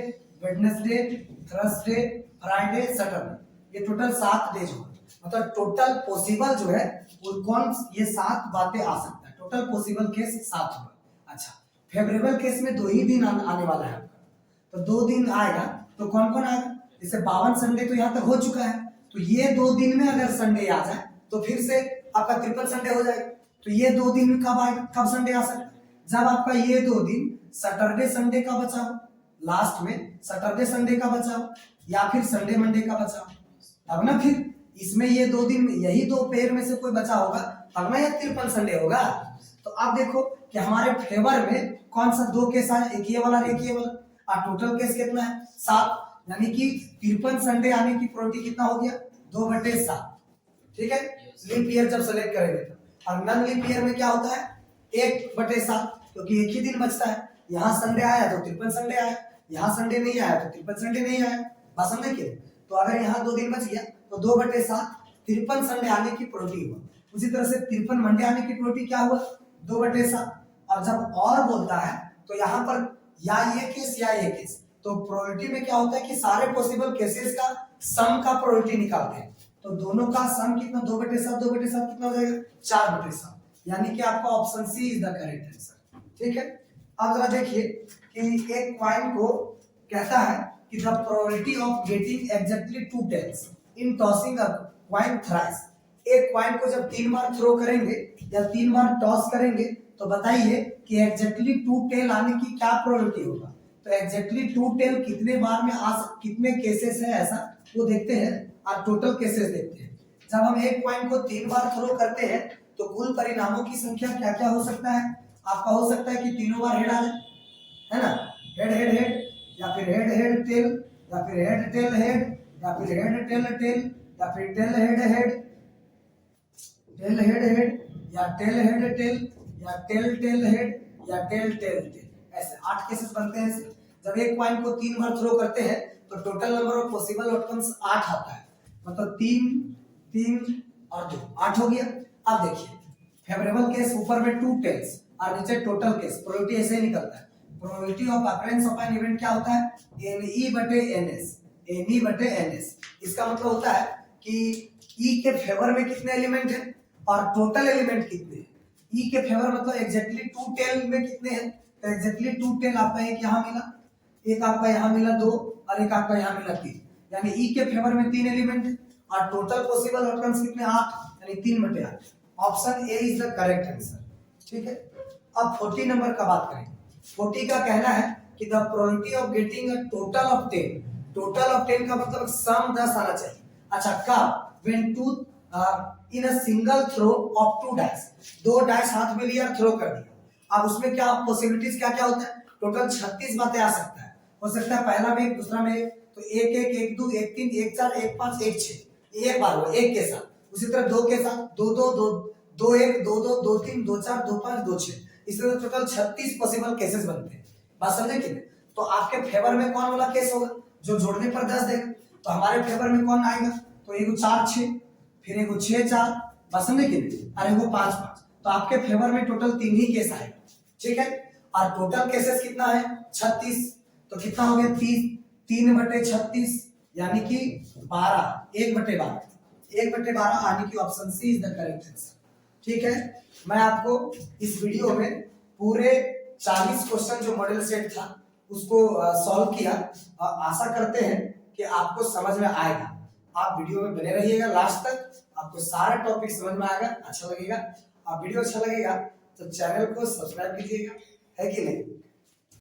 Wednesday Thursday Friday Saturday, ये टोटल 7 डेज हो। मतलब टोटल पॉसिबल जो है वो कौन ये 7 बातें आ सकता है, टोटल पॉसिबल केस 7 होगा। अच्छा, फेवरेबल केस में 2 ही दिन आने वाला है आपका, तो 2 दिन आएगा तो कौन कौन आएगा, जैसे 52 संडे तो यहाँ तक हो चुका है, तो ये 2 दिन में अगर संडे आ जाए तो फिर से आपका 53 संडे हो जाएगा। तो ये 2 दिन कब आएगा, कब संडे आ सकता है, जब आपका ये 2 दिन सैटरडे संडे का बचा हो, लास्ट में सैटरडे संडे का बचा हो या फिर संडे मंडे का बचा हो, तब ना फिर इसमें ये 2 दिन यही 2 पेयर में से कोई बचा होगा तब ना ये 53 संडे होगा। तो आप देखो कि हमारे फेवर में कौन सा 2 केस आया, एक ये वाला एक ये वाला, और टोटल केस कितना है 7, यानी कि 53 संडे आने की प्रोबेबिलिटी कितना हो गया 2/7। ठीक है, लीप ईयर जब सेलेक्ट करेंगे तो, और नॉन लीप ईयर में क्या होता है 1/7, क्योंकि एक ही दिन बचता है। यहाँ संडे आया तो 53 संडे आया, यहाँ संडे नहीं आया तो 53 संडे नहीं आया, बात समझे क्या। तो अगर यहाँ 2 दिन बच गया तो 2/7 53 संडे आने की प्रोबेबिलिटी हुआ। उसी तरह से 53 मंडे आने की प्रोबेबिलिटी क्या हुआ 2/7। और जब और बोलता है तो यहाँ पर या ये केस या ये केस, तो प्रोबेबिलिटी में क्या होता है कि सारे पॉसिबल केसेस का सम का प्रोबेबिलिटी निकालते हैं। तो दोनों का सम कितना 2/7 2/7 कितना हो जाएगा 4/7, यानी कि आपका option C is the correct answer. ठीक है, अब जरा देखिए कि एक क्वाइन को कहता है कि the probability of getting exactly 2 tails in tossing a coin thrice. एक क्वाइन को जब 3 बार थ्रो करेंगे या 3 बार टॉस करेंगे तो बताइए कि एग्जैक्टली 2 टेल आने की क्या प्रोबेबिलिटी होगा। तो एग्जैक्टली 2 टेल कितने बार में कितने केसेस है ऐसा वो देखते हैं और टोटल केसेस देखते हैं। जब हम एक क्वाइन को 3 बार थ्रो करते हैं तो कुल परिणामों की संख्या क्या क्या हो सकता है। आपका हो सकता है कि तीनों बार हेड आ जाए, है ना, हेड हेड हेड, या फिर हेड हेड टेल, या फिर हेड टेल हेड, या फिर हेड टेल टेल, या फिर tail head head, tail head head, या टेल हेड टेल, या टेल टेल हेड, या टेल टेल टेल। ऐसे 8 केसेस बनते हैं। जब एक क्वाइन को 3 बार थ्रो करते हैं तो total number of possible outcomes 8 आता है, मतलब 3 3 और 2 8 हो गया। अब देखिए फेवरेबल केस ऊपर में 2 टेल्स और नीचे टोटल केस, प्रोबेबिलिटी ऐसे ही निकलता है। Probability of occurrence of an event क्या होता है NE/NS, NE/NS। इसका मतलब होता है कि E के फेवर में कितने एलिमेंट हैं और टोटल एलिमेंट कितने हैं। E के फेवर मतलब एग्जैक्टली 2 टेल में कितने हैं, तो एग्जैक्टली 2 टेल आपका एक यहाँ मिला, एक आपका यहाँ मिला 2 और एक आपका यहाँ मिला 3, यानी E के फेवर में 3 एलिमेंट है और टोटल पॉसिबल आउटकम्स कितने 8, यानी 3/8। Option A is the correct answer. ठीक है, अब 40 नंबर का बात करें। 40 का कहना है कि the probability of getting a total of 10, total of 10 का मतलब सम 10 आना चाहिए। अच्छा, कब when two in a single throw of 2 dice, 2 dice हाथ में लिया थ्रो कर दिया। अब उसमें क्या पॉसिबिलिटीज क्या क्या होता है, टोटल 36 बातें आ सकता है। हो सकता है पहला में एक, दूसरा में एक, तो 1 1 1 2 1 3 1 4 1 5 1 6 एक बार हो एक के साथ। उसी तरह 2 के साथ 2 2 2 2 1 2 2 2 3 2 4 2 5 2 6, इस तरह टोटल 36 पॉसिबल केसेस बनते हैं। बात समझे कि नहीं? तो आपके फेवर में कौन वाला केस होगा जो जोड़ने पर 10 देगा, तो हमारे फेवर में कौन आएगा, तो एगो 4 6, फिर एगो 6 4, बात समझे कि नहीं, और एगो 5 5, तो आपके फेवर में टोटल 3 ही केस आएगा। ठीक है, और टोटल केसेस कितना है 36, तो कितना हो गया 3/36, यानी कि 12, 1/12, 1/12, यानी कि option C is the correct answer. ठीक है, मैं आपको इस वीडियो में पूरे 40 क्वेश्चन जो मॉडल सेट था उसको सॉल्व किया। आशा करते हैं कि आपको समझ में आएगा। आप वीडियो में बने रहिएगा लास्ट तक, आपको सारा टॉपिक समझ में आएगा, अच्छा लगेगा। आप वीडियो अच्छा लगेगा तो चैनल को सब्सक्राइब कीजिएगा, है कि नहीं।